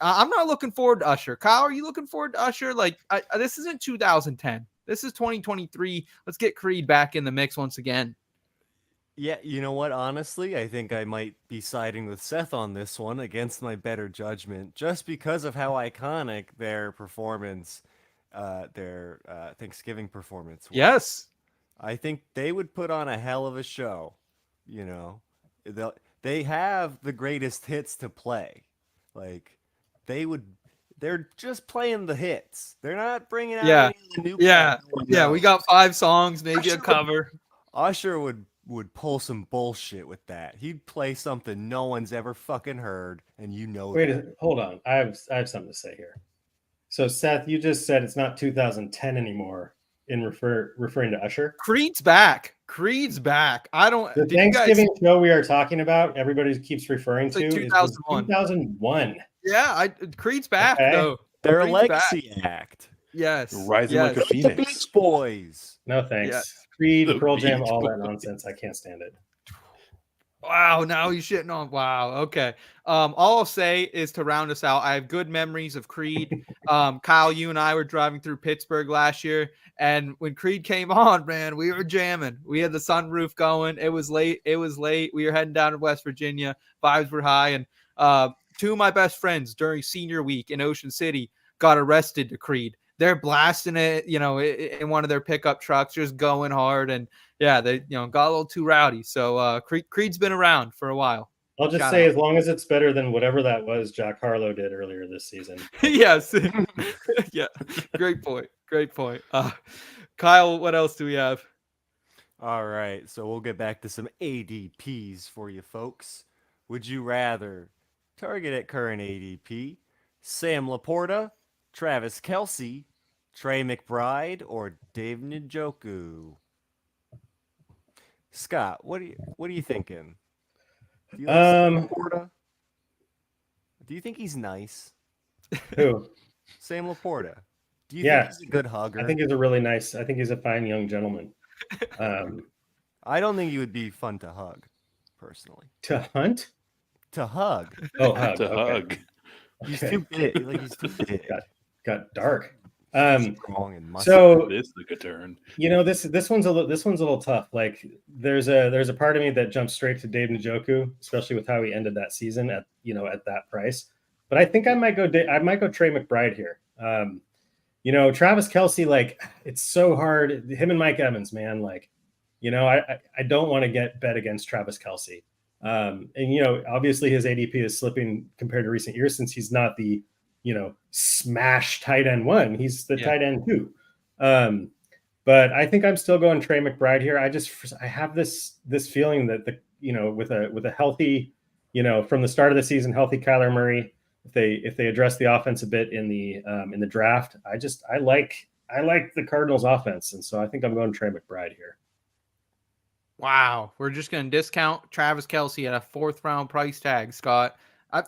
A: I'm not looking forward to Usher. Kyle, are you looking forward to Usher? Like, this isn't 2010. This is 2023. Let's get Creed back in the mix once again.
F: Yeah, you know what? Honestly, I think I might be siding with Seth on this one against my better judgment, just because of how iconic their performance, their Thanksgiving performance was.
A: Yes.
F: I think they would put on a hell of a show. They have the greatest hits to play. Like, they're just playing the hits. They're not bringing out any of the new
A: Yeah, we got 5 songs, maybe a cover.
F: Usher would pull some bullshit with that. He'd play something no one's ever fucking heard, and
E: hold on. I have something to say here. So Seth, you just said it's not 2010 anymore in referring to Usher.
A: Creed's back. I don't.
E: The Thanksgiving show we are talking about, everybody keeps referring to,
A: like 2001.
E: 2001.
A: Yeah, Creed's back though.
F: They're
A: Creed's
F: a legacy act.
A: Yes,
D: rising like a
F: The
D: phoenix.
F: Beach Boys.
E: No thanks.
A: Yes.
E: Creed,
D: The
E: Pearl Jam,
D: Beach
E: all that
D: Boys.
E: nonsense. I can't stand it.
A: Wow, now he's shitting on. Wow, okay. All I'll say is to round us out, I have good memories of Creed. Kyle, you and I were driving through Pittsburgh last year, and when Creed came on, man, we were jamming. We had the sunroof going. It was late. We were heading down to West Virginia. Vibes were high, and 2 of my best friends during senior week in Ocean City got arrested to Creed. They're blasting it, in one of their pickup trucks, just going hard. And yeah, they, got a little too rowdy. So Creed's been around for a while.
E: I'll just say, as long as it's better than whatever that was Jack Harlow did earlier this season.
A: Yes. Yeah. Great point. Kyle, what else do we have?
F: All right, so we'll get back to some ADPs for you folks. Would you rather target at current ADP Sam Laporta, Travis Kelce, Trey McBride, or Dave Njoku? Scott, what are you thinking? Do you like Sam Laporta? Do you think he's nice?
E: Who?
F: Sam Laporta. Do you think he's a good hugger?
E: I think he's a fine young gentleman.
F: I don't think he would be fun to hug, personally.
E: To hunt?
F: To hug.
E: Oh, hug.
D: To hug.
F: He's too big. Like, he's too big.
E: Got dark.
F: Strong and muscular.
E: So
D: This took a turn.
E: This one's a little tough. Like, there's a part of me that jumps straight to Dave Njoku, especially with how he ended that season at that price. But I think I might go Trey McBride here. Travis Kelce, like, it's so hard. Him and Mike Evans, man, like, I don't want to bet against Travis Kelce. And obviously his ADP is slipping compared to recent years since he's not the smash tight end 1. He's the tight end 2. But I think I'm still going Trey McBride here. I have this feeling that with a healthy, from the start of the season, healthy Kyler Murray, if they address the offense a bit in the draft, I like the Cardinals offense. And so I think I'm going Trey McBride here.
A: Wow. We're just going to discount Travis Kelce at a 4th round price tag, Scott.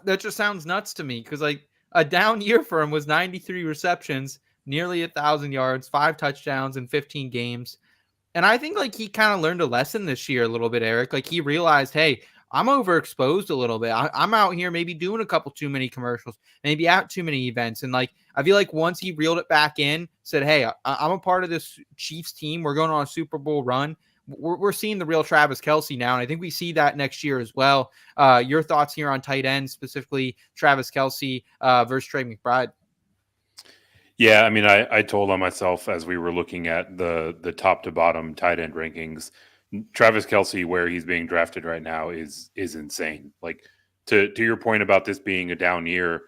A: That just sounds nuts to me, because like a down year for him was 93 receptions, nearly 1,000 yards, 5 touchdowns in 15 games. And I think like he kind of learned a lesson this year a little bit, Eric. Like, he realized, hey, I'm overexposed a little bit. I'm out here maybe doing a couple too many commercials, maybe at too many events. And like, I feel like once he reeled it back in, said, hey, I'm a part of this Chiefs team. We're going on a Super Bowl run. We're seeing the real Travis Kelce now, and I think we see that next year as well. Your thoughts here on tight end, specifically Travis Kelce versus Trey McBride?
D: Yeah, I mean, I told on myself as we were looking at the top to bottom tight end rankings. Travis Kelce, where he's being drafted right now, is insane. Like, to your point about this being a down year,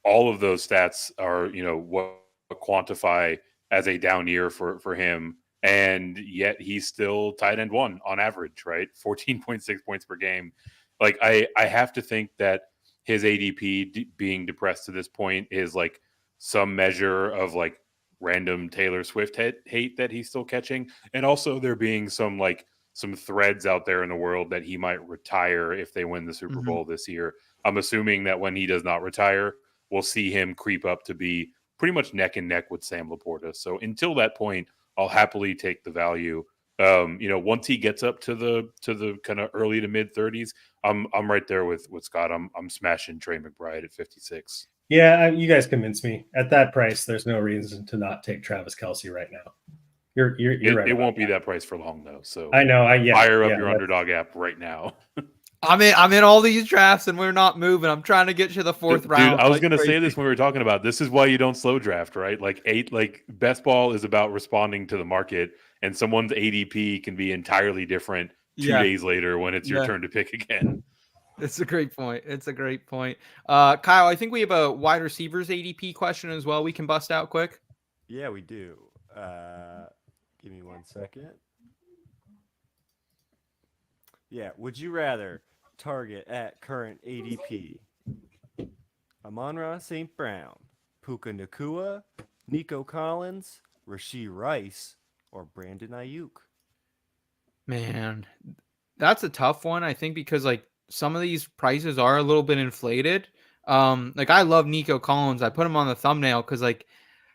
D: all of those stats are what quantify as a down year for him. And yet he's still tight end 1 on average, right? 14.6 points per game. Like, I have to think that his ADP being depressed to this point is like some measure of like random Taylor Swift hate that he's still catching. And also there being some threads out there in the world that he might retire if they win the Super Bowl this year. I'm assuming that when he does not retire, we'll see him creep up to be pretty much neck and neck with Sam Laporta. So until that point, I'll happily take the value. Once he gets up to the kind of early to mid 30s, I'm right there with Scott. I'm smashing Trey McBride at 56.
E: Yeah, you guys convinced me. At that price, there's no reason to not take Travis Kelce right now. You're right.
D: It won't be that price for long though. So
E: I know.
D: Fire up your Underdog app right now.
A: I'm in all these drafts and we're not moving. I'm trying to get to the fourth round.
D: Dude, I was gonna say this when we were talking about this is why you don't slow draft, right? Like best ball is about responding to the market, and someone's ADP can be entirely different 2 days later when it's your turn to pick again.
A: It's a great point. Kyle, I think we have a wide receivers ADP question as well. We can bust out quick.
F: Yeah, we do. Give me 1 second. Yeah, would you rather target at current ADP Amon-Ra St. Brown, Puka Nacua, Nico Collins, Rashee Rice, or Brandon Ayuk?
A: Man, that's a tough one, I think, because like some of these prices are a little bit inflated. Like I love Nico Collins. I put him on the thumbnail because like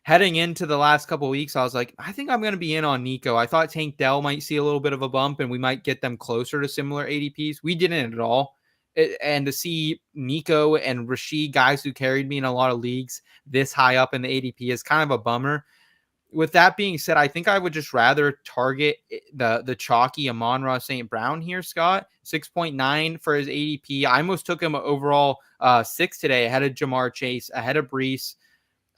A: heading into the last couple of weeks, I was like, I think I'm going to be in on Nico. I thought Tank Dell might see a little bit of a bump and we might get them closer to similar ADPs. We didn't at all. And to see Nico and Rashee, guys who carried me in a lot of leagues, this high up in the ADP is kind of a bummer. With that being said, I think I would just rather target the chalky Amon-Ra St. Brown here, Scott. 6.9 for his ADP. I almost took him overall 6 today, ahead of Jamar Chase, ahead of Brees.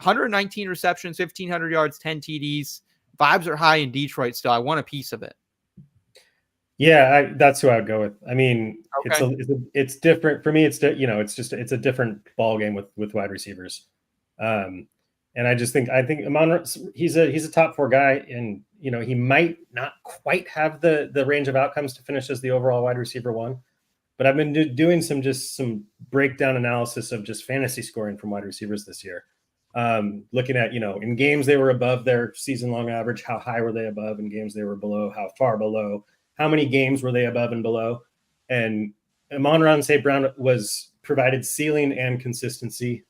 A: 119 receptions, 1,500 yards, 10 TDs. Vibes are high in Detroit still. I want a piece of it.
E: Yeah, that's who I would go with. I mean,
A: Okay.
E: it's different for me. It's a different ball game with wide receivers. And I think Amon, he's a top 4 guy, and he might not quite have the range of outcomes to finish as the overall wide receiver 1. But I've been doing some breakdown analysis of just fantasy scoring from wide receivers this year. Looking at, in games they were above their season long average, how high were they above? In games they were below, how far below? How many games were they above and below? And Amon-Ra St. Brown provided ceiling and consistency.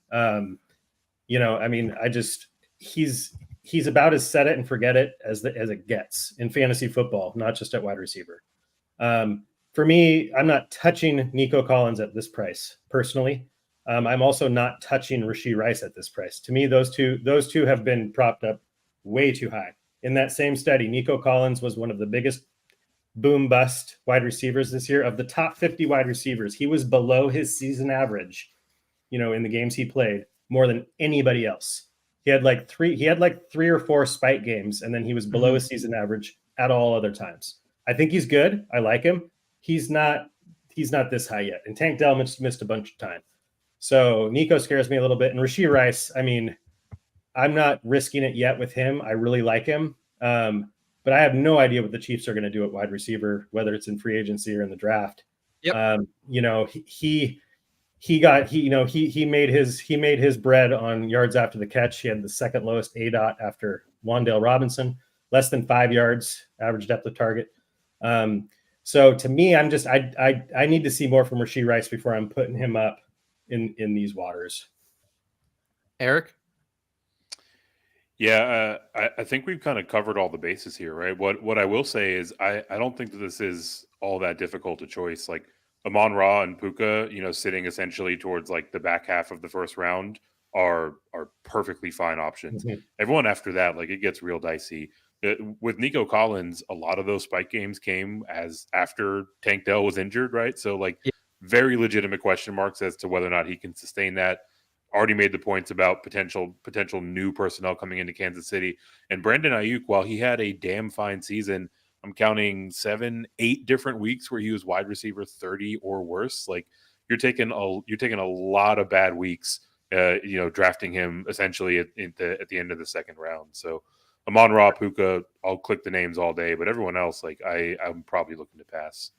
E: He's about as set it and forget it as it gets in fantasy football, not just at wide receiver. For me, I'm not touching Nico Collins at this price personally. I'm also not touching Rashee Rice at this price. To me, those two have been propped up way too high. In that same study, Nico Collins was one of the biggest boom bust wide receivers this year. Of the top 50 wide receivers, he was below his season average, in the games he played, more than anybody else. He had like 3 or 4 spike games, and then he was below his season average at all other times. I think he's good. I like him. He's not this high yet. And Tank Dell missed a bunch of time. So Nico scares me a little bit. And Rashee Rice, I mean, I'm not risking it yet with him. I really like him. But I have no idea what the Chiefs are going to do at wide receiver, whether it's in free agency or in the draft.
A: Yep.
E: He made his bread on yards after the catch. He had the second lowest ADOT after Wan'Dale Robinson, less than 5 yards average depth of target. So to me, I need to see more from Rashee Rice before I'm putting him up in these waters.
A: Eric?
D: Yeah, I think we've kind of covered all the bases here, right? What I will say is I don't think that this is all that difficult a choice. Like Amon-Ra and Puka, sitting essentially towards like the back half of the first round are perfectly fine options. Mm-hmm. Everyone after that, like it gets real dicey. With Nico Collins, a lot of those spike games came as after Tank Dell was injured, right? So like very legitimate question marks as to whether or not he can sustain that. Already made the points about potential new personnel coming into Kansas City. And Brandon Ayuk, while he had a damn fine season, I'm counting 7-8 different weeks where he was wide receiver 30 or worse. Like you're taking a lot of bad weeks, drafting him essentially at the end of the second round. So Amon-Ra, Puka, I'll click the names all day, but everyone else, like I'm probably looking to pass.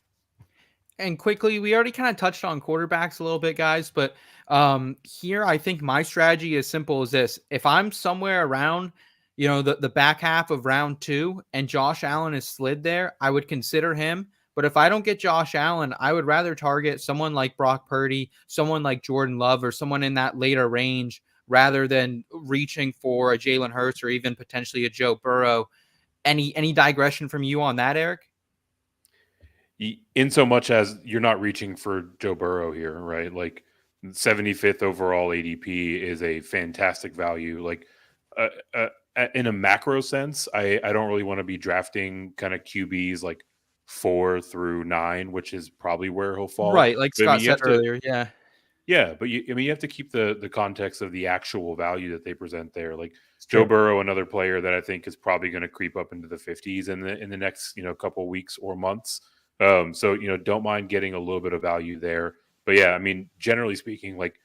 A: And quickly, we already kind of touched on quarterbacks a little bit, guys, but here I think my strategy is simple as this. If I'm somewhere around, the back half of round 2 and Josh Allen is slid there, I would consider him. But if I don't get Josh Allen, I would rather target someone like Brock Purdy, someone like Jordan Love, or someone in that later range rather than reaching for a Jalen Hurts or even potentially a Joe Burrow. Any digression from you on that, Eric?
D: In so much as you're not reaching for Joe Burrow here, right? Like 75th overall ADP is a fantastic value. Like in a macro sense, I don't really want to be drafting kind of QBs like 4 through 9, which is probably where he'll fall.
A: Right, like
D: But,
A: Scott said earlier.
D: Yeah, but you have to keep the context of the actual value that they present there. Like Joe Burrow, another player that I think is probably going to creep up into the 50s in the next couple weeks or months. So don't mind getting a little bit of value there. But yeah, I mean, generally speaking, like,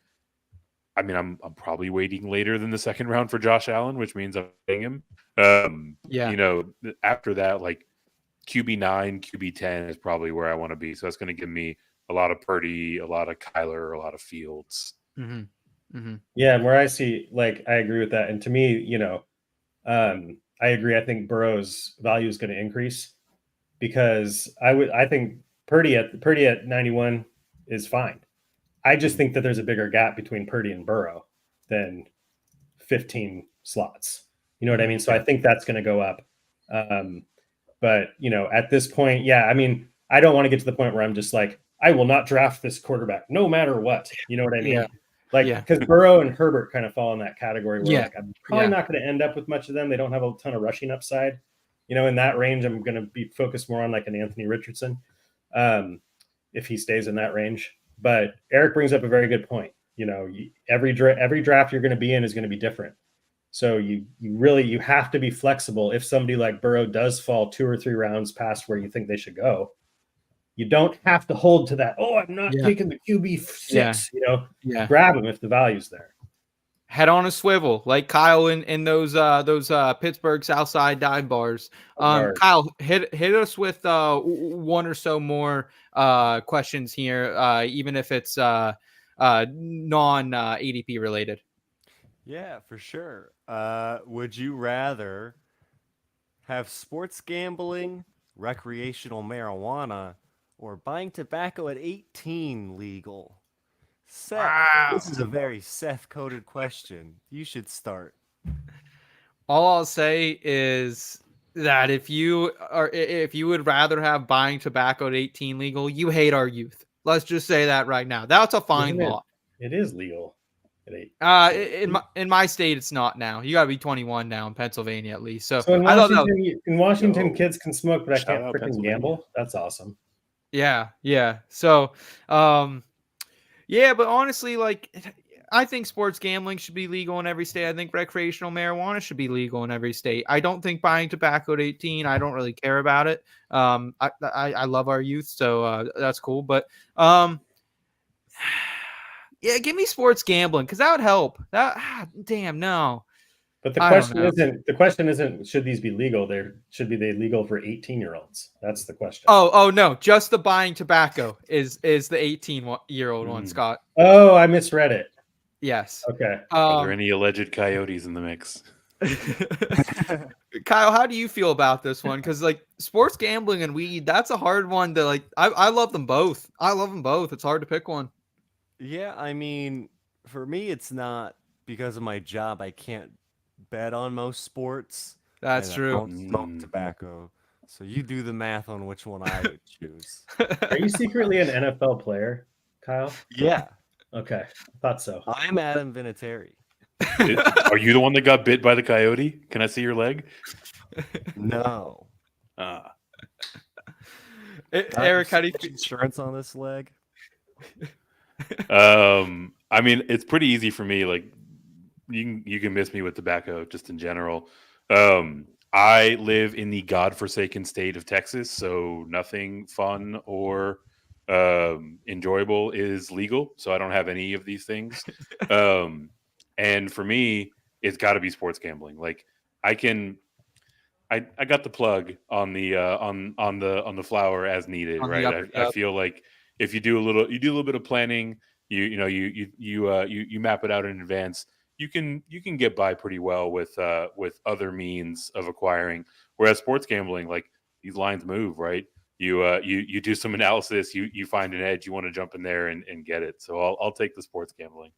D: I mean, I'm probably waiting later than the second round for Josh Allen, which means I'm paying him. After that, like QB9, QB10 is probably where I want to be. So that's going to give me a lot of Purdy, a lot of Kyler, a lot of Fields.
E: Mm-hmm. Mm-hmm. Yeah, and where I see, like, I agree with that. And to me, I agree. I think Burrow's value is going to increase because I think Purdy at 91 is fine. I just think that there's a bigger gap between Purdy and Burrow than 15 slots. You know what I mean? So I think that's going to go up. But at this point, yeah, I mean, I don't want to get to the point where I'm just like, I will not draft this quarterback no matter what. You know what I mean? Because Burrow and Herbert kind of fall in that category where like I'm probably not going to end up with much of them. They don't have a ton of rushing upside. In that range, I'm going to be focused more on like an Anthony Richardson if he stays in that range. But Eric brings up a very good point. Every draft you're going to be in is going to be different. So you have to be flexible. If somebody like Burrow does fall 2 or 3 rounds past where you think they should go, you don't have to hold to that. Oh, I'm not taking the QB 6. Grab him if the value's there.
A: Head on a swivel, like Kyle in those Pittsburgh Southside dive bars. Kyle, hit us with one or so more questions here, even if it's non ADP related.
F: Yeah, for sure. Would you rather have sports gambling, recreational marijuana, or buying tobacco at 18 legal? Seth, This is a very Seth-coded question. You should start.
A: All I'll say is that if you would rather have buying tobacco at 18 legal, you hate our youth. Let's just say that right now. That's a fine law.
E: It is legal at 18.
A: In my state, it's not now. You got to be 21 now in Pennsylvania at least. So
E: in Washington, kids can smoke, but I can't freaking gamble. That's awesome.
A: Yeah. So, but honestly, like, I think sports gambling should be legal in every state. I think recreational marijuana should be legal in every state. I don't think buying tobacco at 18, I don't really care about it. I love our youth, so that's cool. But give me sports gambling because that would help. Damn, no.
E: But the question isn't should these be legal? Should they legal for 18-year-olds? That's the question.
A: Oh no, just the buying tobacco is the 18-year-old one, Scott.
E: Oh, I misread it.
A: Yes.
E: Okay.
D: Are there any alleged coyotes in the mix?
A: Kyle, how do you feel about this one? Because like sports gambling and weed, that's a hard one to like. I love them both. It's hard to pick one.
F: Yeah, I mean, for me, it's not because of my job. I can't bet on most sports.
A: That's true.
F: I don't smoke tobacco. So you do the math on which one I would choose.
E: Are you secretly an NFL player, Kyle?
F: Yeah.
E: Okay. I thought so.
F: I'm Adam Vinatieri.
D: Are you the one that got bit by the coyote? Can I see your leg?
F: No.
A: Eric, how do you feel?
F: Insurance on this leg?
D: I mean, it's pretty easy for me. Like, you can miss me with tobacco just in general. I live in the godforsaken state of Texas, so nothing fun or enjoyable is legal. So I don't have any of these things. And for me, it's got to be sports gambling. Like I got the plug on the on the flower as needed, right? I feel like if you do a little bit of planning, you map it out in advance. You can get by pretty well with other means of acquiring. Whereas sports gambling, like these lines move, right? You do some analysis, you find an edge, you want to jump in there and get it. So I'll take the sports gambling.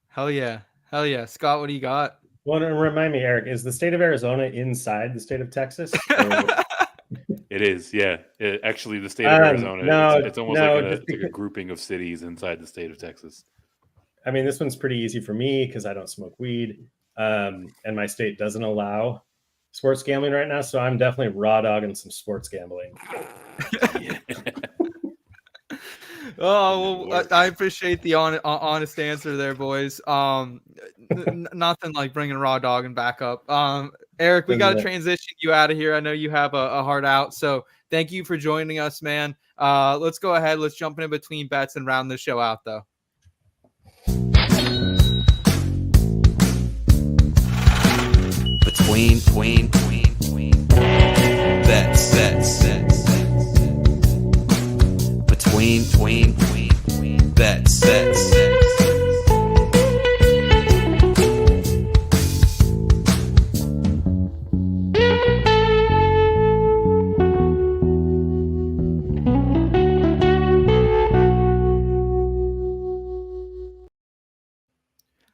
A: Hell yeah. Hell yeah. Scott, what do you got?
E: Well, and remind me, Eric, is the state of Arizona inside the state of Texas?
D: It is, yeah. Actually, the state of Arizona,
E: No,
D: it's almost
E: no,
D: like
E: just
D: it's like a
E: because,
D: grouping of cities inside the state of Texas.
E: I mean, this one's pretty easy for me because I don't smoke weed, and my state doesn't allow sports gambling right now. So I'm definitely raw dogging some sports gambling.
D: Yeah.
A: Oh, well, I appreciate the honest answer there, boys. Nothing like bringing raw dog and back up. Eric, we got to transition you out of here. I know you have a hard out, so thank you for joining us, man. Let's go ahead. Let's jump in between bets and round the show out, though.
B: Between bets. Between bets.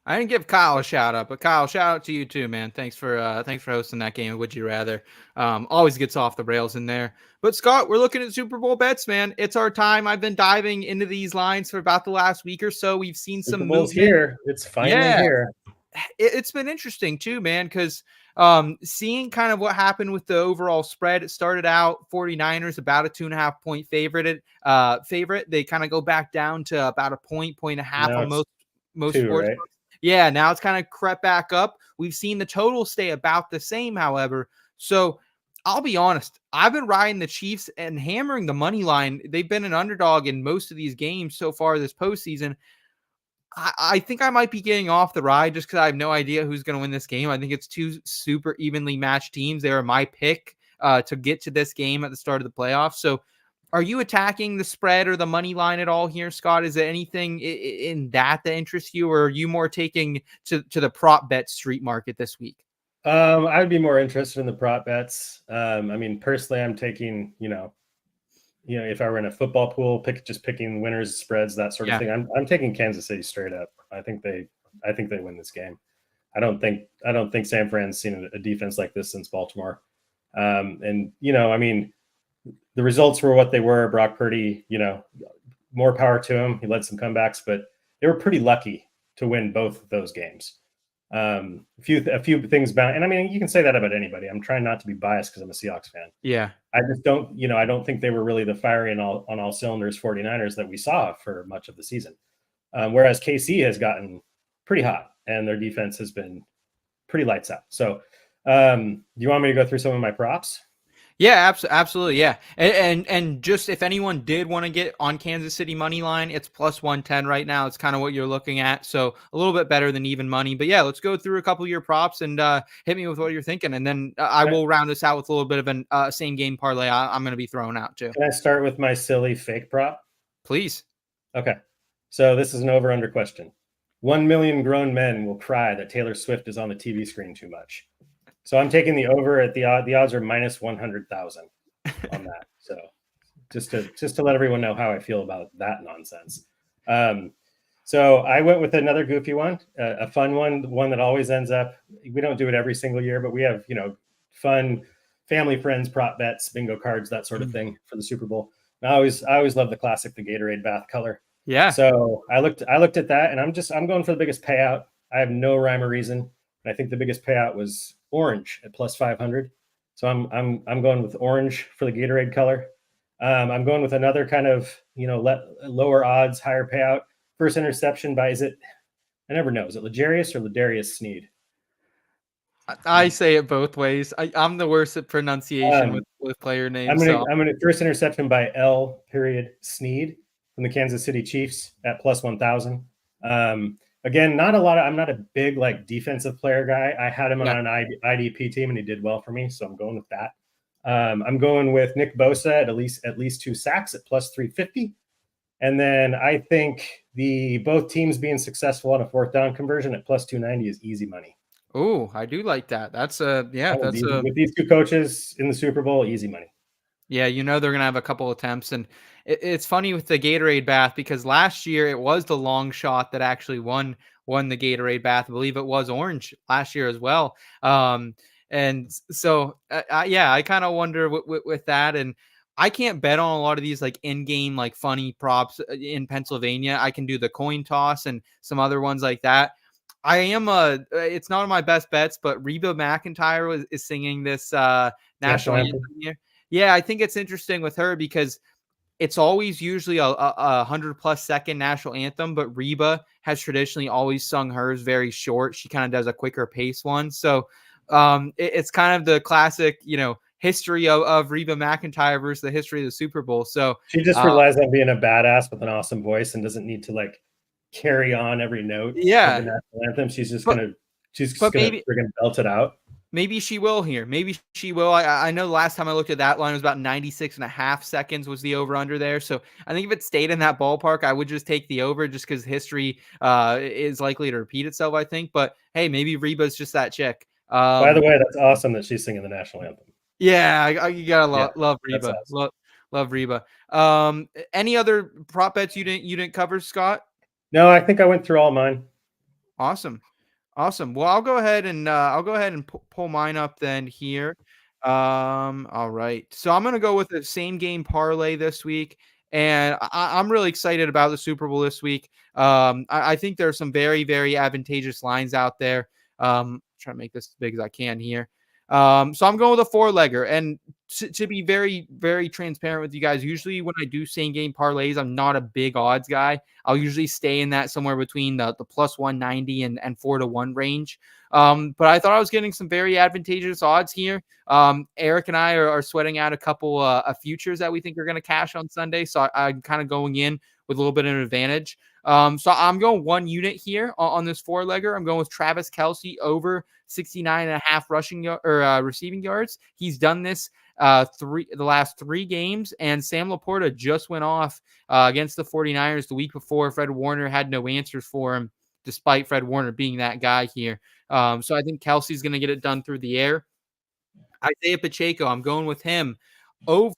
A: I didn't give Kyle a shout out, but Kyle, shout out to you too, man. Thanks for hosting that game. Would you rather? Always gets off the rails in there. But Scott, we're looking at Super Bowl bets, man. It's our time. I've been diving into these lines for about the last week or so. We've seen some
E: Super Bowl's
A: movement
E: here. It's finally here.
A: It's been interesting too, man, because seeing kind of what happened with the overall spread. It started out 49ers about a 2.5 point favorite. They kind of go back down to about a point and a half on most sports.
E: Right?
A: Yeah, now it's kind of crept back up. We've seen the total stay about the same, however. So I'll be honest, I've been riding the Chiefs and hammering the money line. They've been an underdog in most of these games so far this postseason. I think I might be getting off the ride just because I have no idea who's going to win this game. I think it's two super evenly matched teams. They are my pick to get to this game at the start of the playoffs. So are you attacking the spread or the money line at all here, Scott? Is there anything in that interests you, or are you more taking to the prop bet street market this week?
E: I would be more interested in the prop bets. I mean, personally, I'm taking, if I were in a football pool, picking winners, spreads, that sort of thing. I'm taking Kansas City straight up. I think they win this game. I don't think San Fran's seen a defense like this since Baltimore. I mean, the results were what they were. Brock Purdy, more power to him. He led some comebacks, but they were pretty lucky to win both of those games. A few things bound, and I mean, you can say that about anybody. I'm trying not to be biased because I'm a Seahawks fan.
A: Yeah,
E: I just don't, I don't think they were really the firing on all cylinders 49ers that we saw for much of the season. Whereas KC has gotten pretty hot, and their defense has been pretty lights out. So, do you want me to go through some of my props?
A: Yeah, absolutely. Yeah. And just if anyone did want to get on Kansas City money line, it's plus 110 right now. It's kind of what you're looking at. So a little bit better than even money. But yeah, let's go through a couple of your props and hit me with what you're thinking. And then I will round this out with a little bit of an same game parlay I'm going to be throwing out too.
E: Can I start with my silly fake prop?
A: Please.
E: Okay. So this is an over-under question. 1 million grown men will cry that Taylor Swift is on the TV screen too much. So I'm taking the over at the odds are minus 100,000 on that. So just to let everyone know how I feel about that nonsense. So I went with another goofy one, a fun one that always ends up. We don't do it every single year, but we have fun family friends prop bets, bingo cards, that sort of thing for the Super Bowl. And I always love the classic, the Gatorade bath color.
A: Yeah.
E: So I looked at that, and I'm going for the biggest payout. I have no rhyme or reason. And I think the biggest payout was orange at plus 500. So I'm going with orange for the Gatorade color. I'm going with another kind of lower odds, higher payout. First interception by I never know. Is it L'Jarius or Ladarius Sneed?
A: I say it both ways. I'm the worst at pronunciation with player names.
E: I'm gonna first interception by L. Sneed from the Kansas City Chiefs at plus 1,000. Again, I'm not a big defensive player guy. I had him on an IDP team and he did well for me. So I'm going with that. I'm going with Nick Bosa at least 2 sacks at plus 350. And then I think both teams being successful on a 4th down conversion at plus 290 is easy money.
A: Oh, I do like that.
E: With these two coaches in the Super Bowl, easy money.
A: Yeah, they're going to have a couple attempts. And it's funny with the Gatorade bath because last year it was the long shot that actually won the Gatorade bath. I believe it was orange last year as well. And so yeah, I kind of wonder with that. And I can't bet on a lot of these like in-game like funny props in Pennsylvania. I can do the coin toss and some other ones like that. I am it's not on my best bets, but Reba McEntire is singing this national anthem here. Yeah, I think it's interesting with her because it's always usually a 100+ second national anthem, but Reba has traditionally always sung hers very short. She kind of does a quicker pace one. So it's kind of the classic, history of Reba McEntire versus the history of the Super Bowl. So
E: she just relies on being a badass with an awesome voice and doesn't need to like carry on every note of the national anthem. She's just gonna friggin' belt it out.
A: Maybe she will here. Maybe she will. I know the last time I looked at that line, it was about 96.5 seconds was the over-under there. So I think if it stayed in that ballpark, I would just take the over just because history is likely to repeat itself, I think. But, hey, maybe Reba's just that chick.
E: By the way, that's awesome that she's singing the national anthem.
A: Yeah, you got to love Reba. Awesome. Love Reba. Any other prop bets you didn't cover, Scott?
E: No, I think I went through all mine.
A: Awesome. Well, I'll go ahead and pull mine up then here. All right. So I'm going to go with the same game parlay this week. And I'm really excited about the Super Bowl this week. I think there are some very, very advantageous lines out there. Trying to make this as big as I can here. So I'm going with a 4-legger. And to be very, very transparent with you guys, usually when I do same game parlays, I'm not a big odds guy. I'll usually stay in that somewhere between the plus 190 and 4-1 range. But I thought I was getting some very advantageous odds here. Eric and I are sweating out a couple of futures that we think are going to cash on Sunday. So I'm kind of going in with a little bit of an advantage. So I'm going 1 unit here on this 4-legger. I'm going with Travis Kelce over 69.5 receiving yards. He's done this the last 3 games, and Sam Laporta just went off against the 49ers the week before. Fred Warner had no answers for him, despite Fred Warner being that guy here. So I think Kelsey's going to get it done through the air. Isaiah Pacecho, I'm going with him over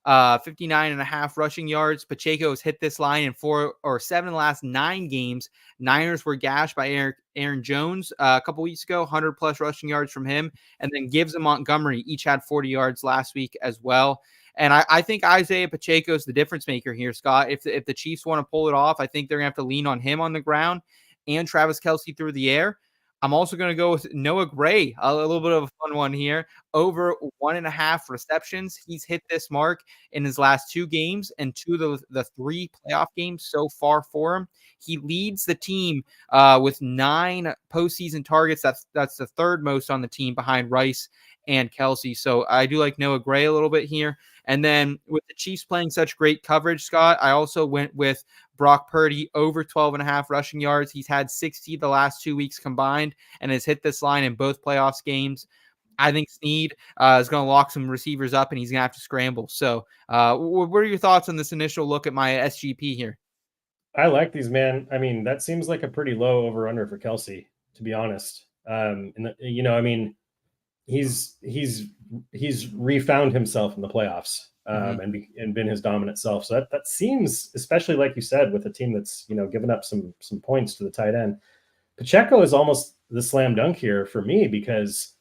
A: 59.5 rushing yards. Pacheco has hit this line in 4 or 7 of the last 9 games. Niners were gashed by Aaron Jones a couple weeks ago, 100+ rushing yards from him. And then Gibbs and Montgomery each had 40 yards last week as well. And I think Isaiah Pacheco is the difference maker here, Scott. If the Chiefs want to pull it off, I think they're going to have to lean on him on the ground and Travis Kelce through the air. I'm also going to go with Noah Gray, a little bit of a fun one here, over 1.5 receptions. He's hit this mark in his last 2 games and 2 of the 3 playoff games so far for him. He leads the team with 9 postseason targets. That's the 3rd most on the team behind Rice and Kelce. So I do like Noah Gray a little bit here. And then with the Chiefs playing such great coverage, Scott, I also went with Brock Purdy over 12.5 rushing yards. He's had 60 the last 2 weeks combined and has hit this line in both playoffs games. I think Snead is going to lock some receivers up and he's going to have to scramble. So what are your thoughts on this initial look at my SGP here?
E: I like these, man. I mean, that seems like a pretty low over-under for Kelce, to be honest. He's refound himself in the playoffs and been his dominant self. So that seems, especially like you said, with a team that's given up some points to the tight end. Pacheco is almost the slam dunk here for me because,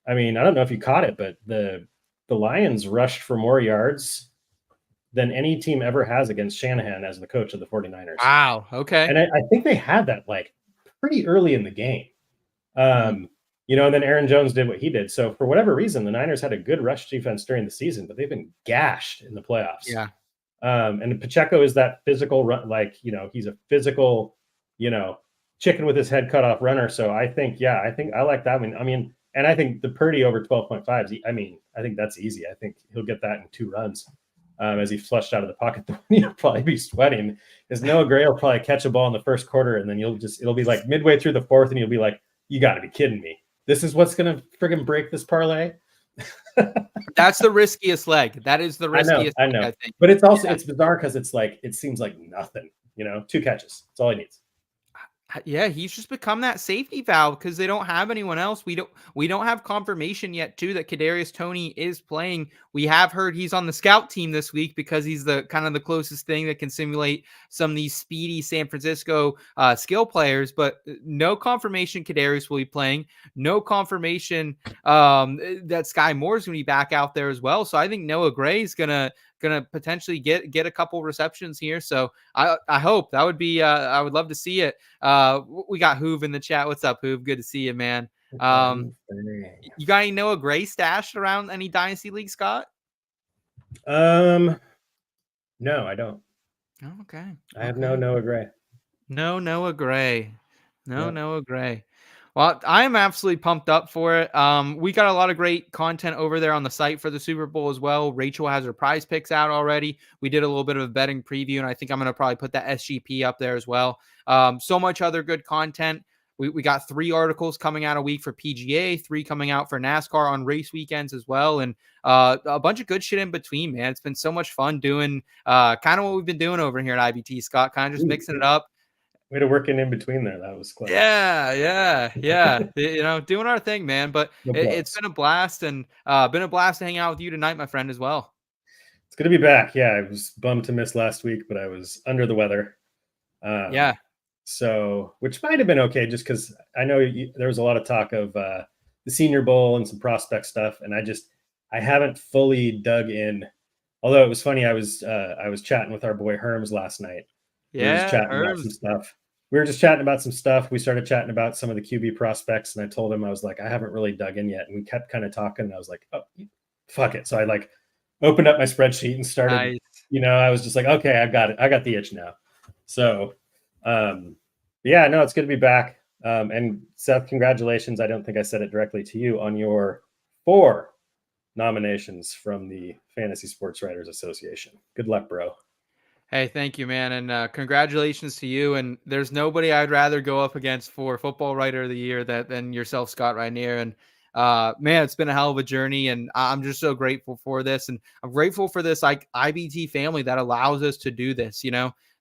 E: I mean, I don't know if you caught it, but the Lions rushed for more yards than any team ever has against Shanahan as the coach of the 49ers.
A: Wow. Okay.
E: And I think they had that like pretty early in the game. And then Aaron Jones did what he did. So for whatever reason, the Niners had a good rush defense during the season, but they've been gashed in the playoffs.
A: Yeah.
E: And Pacheco is that physical run, he's a physical, chicken with his head cut off runner. So I think I like that one. I mean, and I think the Purdy over 12.5, I think that's easy. I think he'll get that in 2 runs as he flushed out of the pocket. He'll probably be sweating. Because Noah Gray will probably catch a ball in the first quarter, and then it'll be like midway through the 4th, and you'll be like, you got to be kidding me. This is what's going to friggin' break this parlay.
A: That's the riskiest leg. That is the riskiest.
E: I know.
A: Leg, I think.
E: But it's also it's bizarre because it's like it seems like nothing. 2 catches. That's all he needs.
A: Yeah, he's just become that safety valve because they don't have anyone else. We don't have confirmation yet too that Kadarius Toney is playing. We have heard he's on the scout team this week because he's the kind of the closest thing that can simulate some of these speedy San Francisco skill players, but no confirmation Kadarius will be playing. No confirmation that Sky Moore is going to be back out there as well. So I think Noah Gray is gonna potentially get a couple receptions here. So I hope that would be I would love to see it. We got Hoove in the chat. What's up, Hoove? Good to see you, man. You got any Noah Gray stashed around any dynasty league, Scott?
E: No, I don't.
A: Oh, okay.
E: I have no Noah Gray.
A: No Noah Gray. No
E: Yep.
A: Noah Gray. Well, I am absolutely pumped up for it. We got a lot of great content over there on the site for the Super Bowl as well. Rachel has her prize picks out already. We did a little bit of a betting preview, and I think I'm going to probably put that SGP up there as well. So much other good content. We got 3 articles coming out a week for PGA, 3 coming out for NASCAR on race weekends as well, and a bunch of good shit in between, man. It's been so much fun doing kind of what we've been doing over here at IBT, Scott, kind of just mixing it up.
E: Way to work in between there. That was clever.
A: Yeah. Doing our thing, man. But it's been a blast, and been a blast to hang out with you tonight, my friend, as well.
E: It's good to be back. Yeah, I was bummed to miss last week, but I was under the weather.
A: Yeah.
E: So, which might have been okay, just because I know there was a lot of talk of the Senior Bowl and some prospect stuff, and I haven't fully dug in. Although it was funny, I was chatting with our boy Herms last night.
A: Yeah,
E: We were just chatting about some stuff. We started chatting about some of the QB prospects, and I told him, I was like, I haven't really dug in yet. And we kept kind of talking, and I was like, oh, fuck it. So I opened up my spreadsheet and started, I was just like, okay, I got it. I got the itch now. So, yeah, no, it's good to be back. And Seth, congratulations. I don't think I said it directly to you on your 4 nominations from the Fantasy Sports Writers Association. Good luck, bro.
A: Hey, thank you, man. And congratulations to you. And there's nobody I'd rather go up against for Football Writer of the Year than yourself, Scott Rainier. And man, it's been a hell of a journey. And I'm just so grateful for this. And I'm grateful for this IBT family that allows us to do this.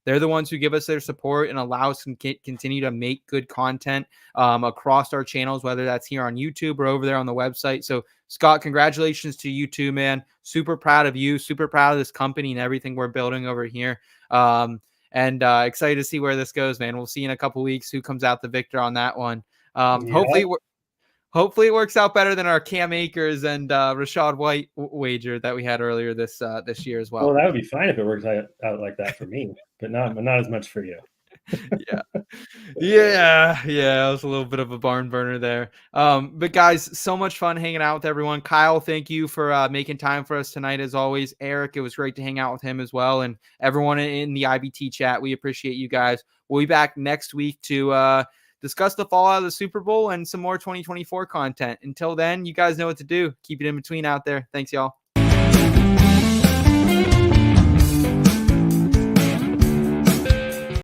A: They're the ones who give us their support and allow us to continue to make good content across our channels, whether that's here on YouTube or over there on the website. So, Scott, congratulations to you too, man. Super proud of you. Super proud of this company and everything we're building over here. And excited to see where this goes, man. We'll see in a couple weeks who comes out the victor on that one. Hopefully it works out better than our Cam Akers and Rashad White wager that we had earlier this year as well.
E: Well, that would be fine if it works out like that for me, but not as much for you.
A: Yeah. It was a little bit of a barn burner there. But guys, so much fun hanging out with everyone. Kyle, thank you for making time for us tonight as always. Eric, it was great to hang out with him as well, and everyone in the IBT chat. We appreciate you guys. We'll be back next week to discuss the fallout of the Super Bowl and some more 2024 content. Until then, you guys know what to do. Keep it in between out there. Thanks, y'all.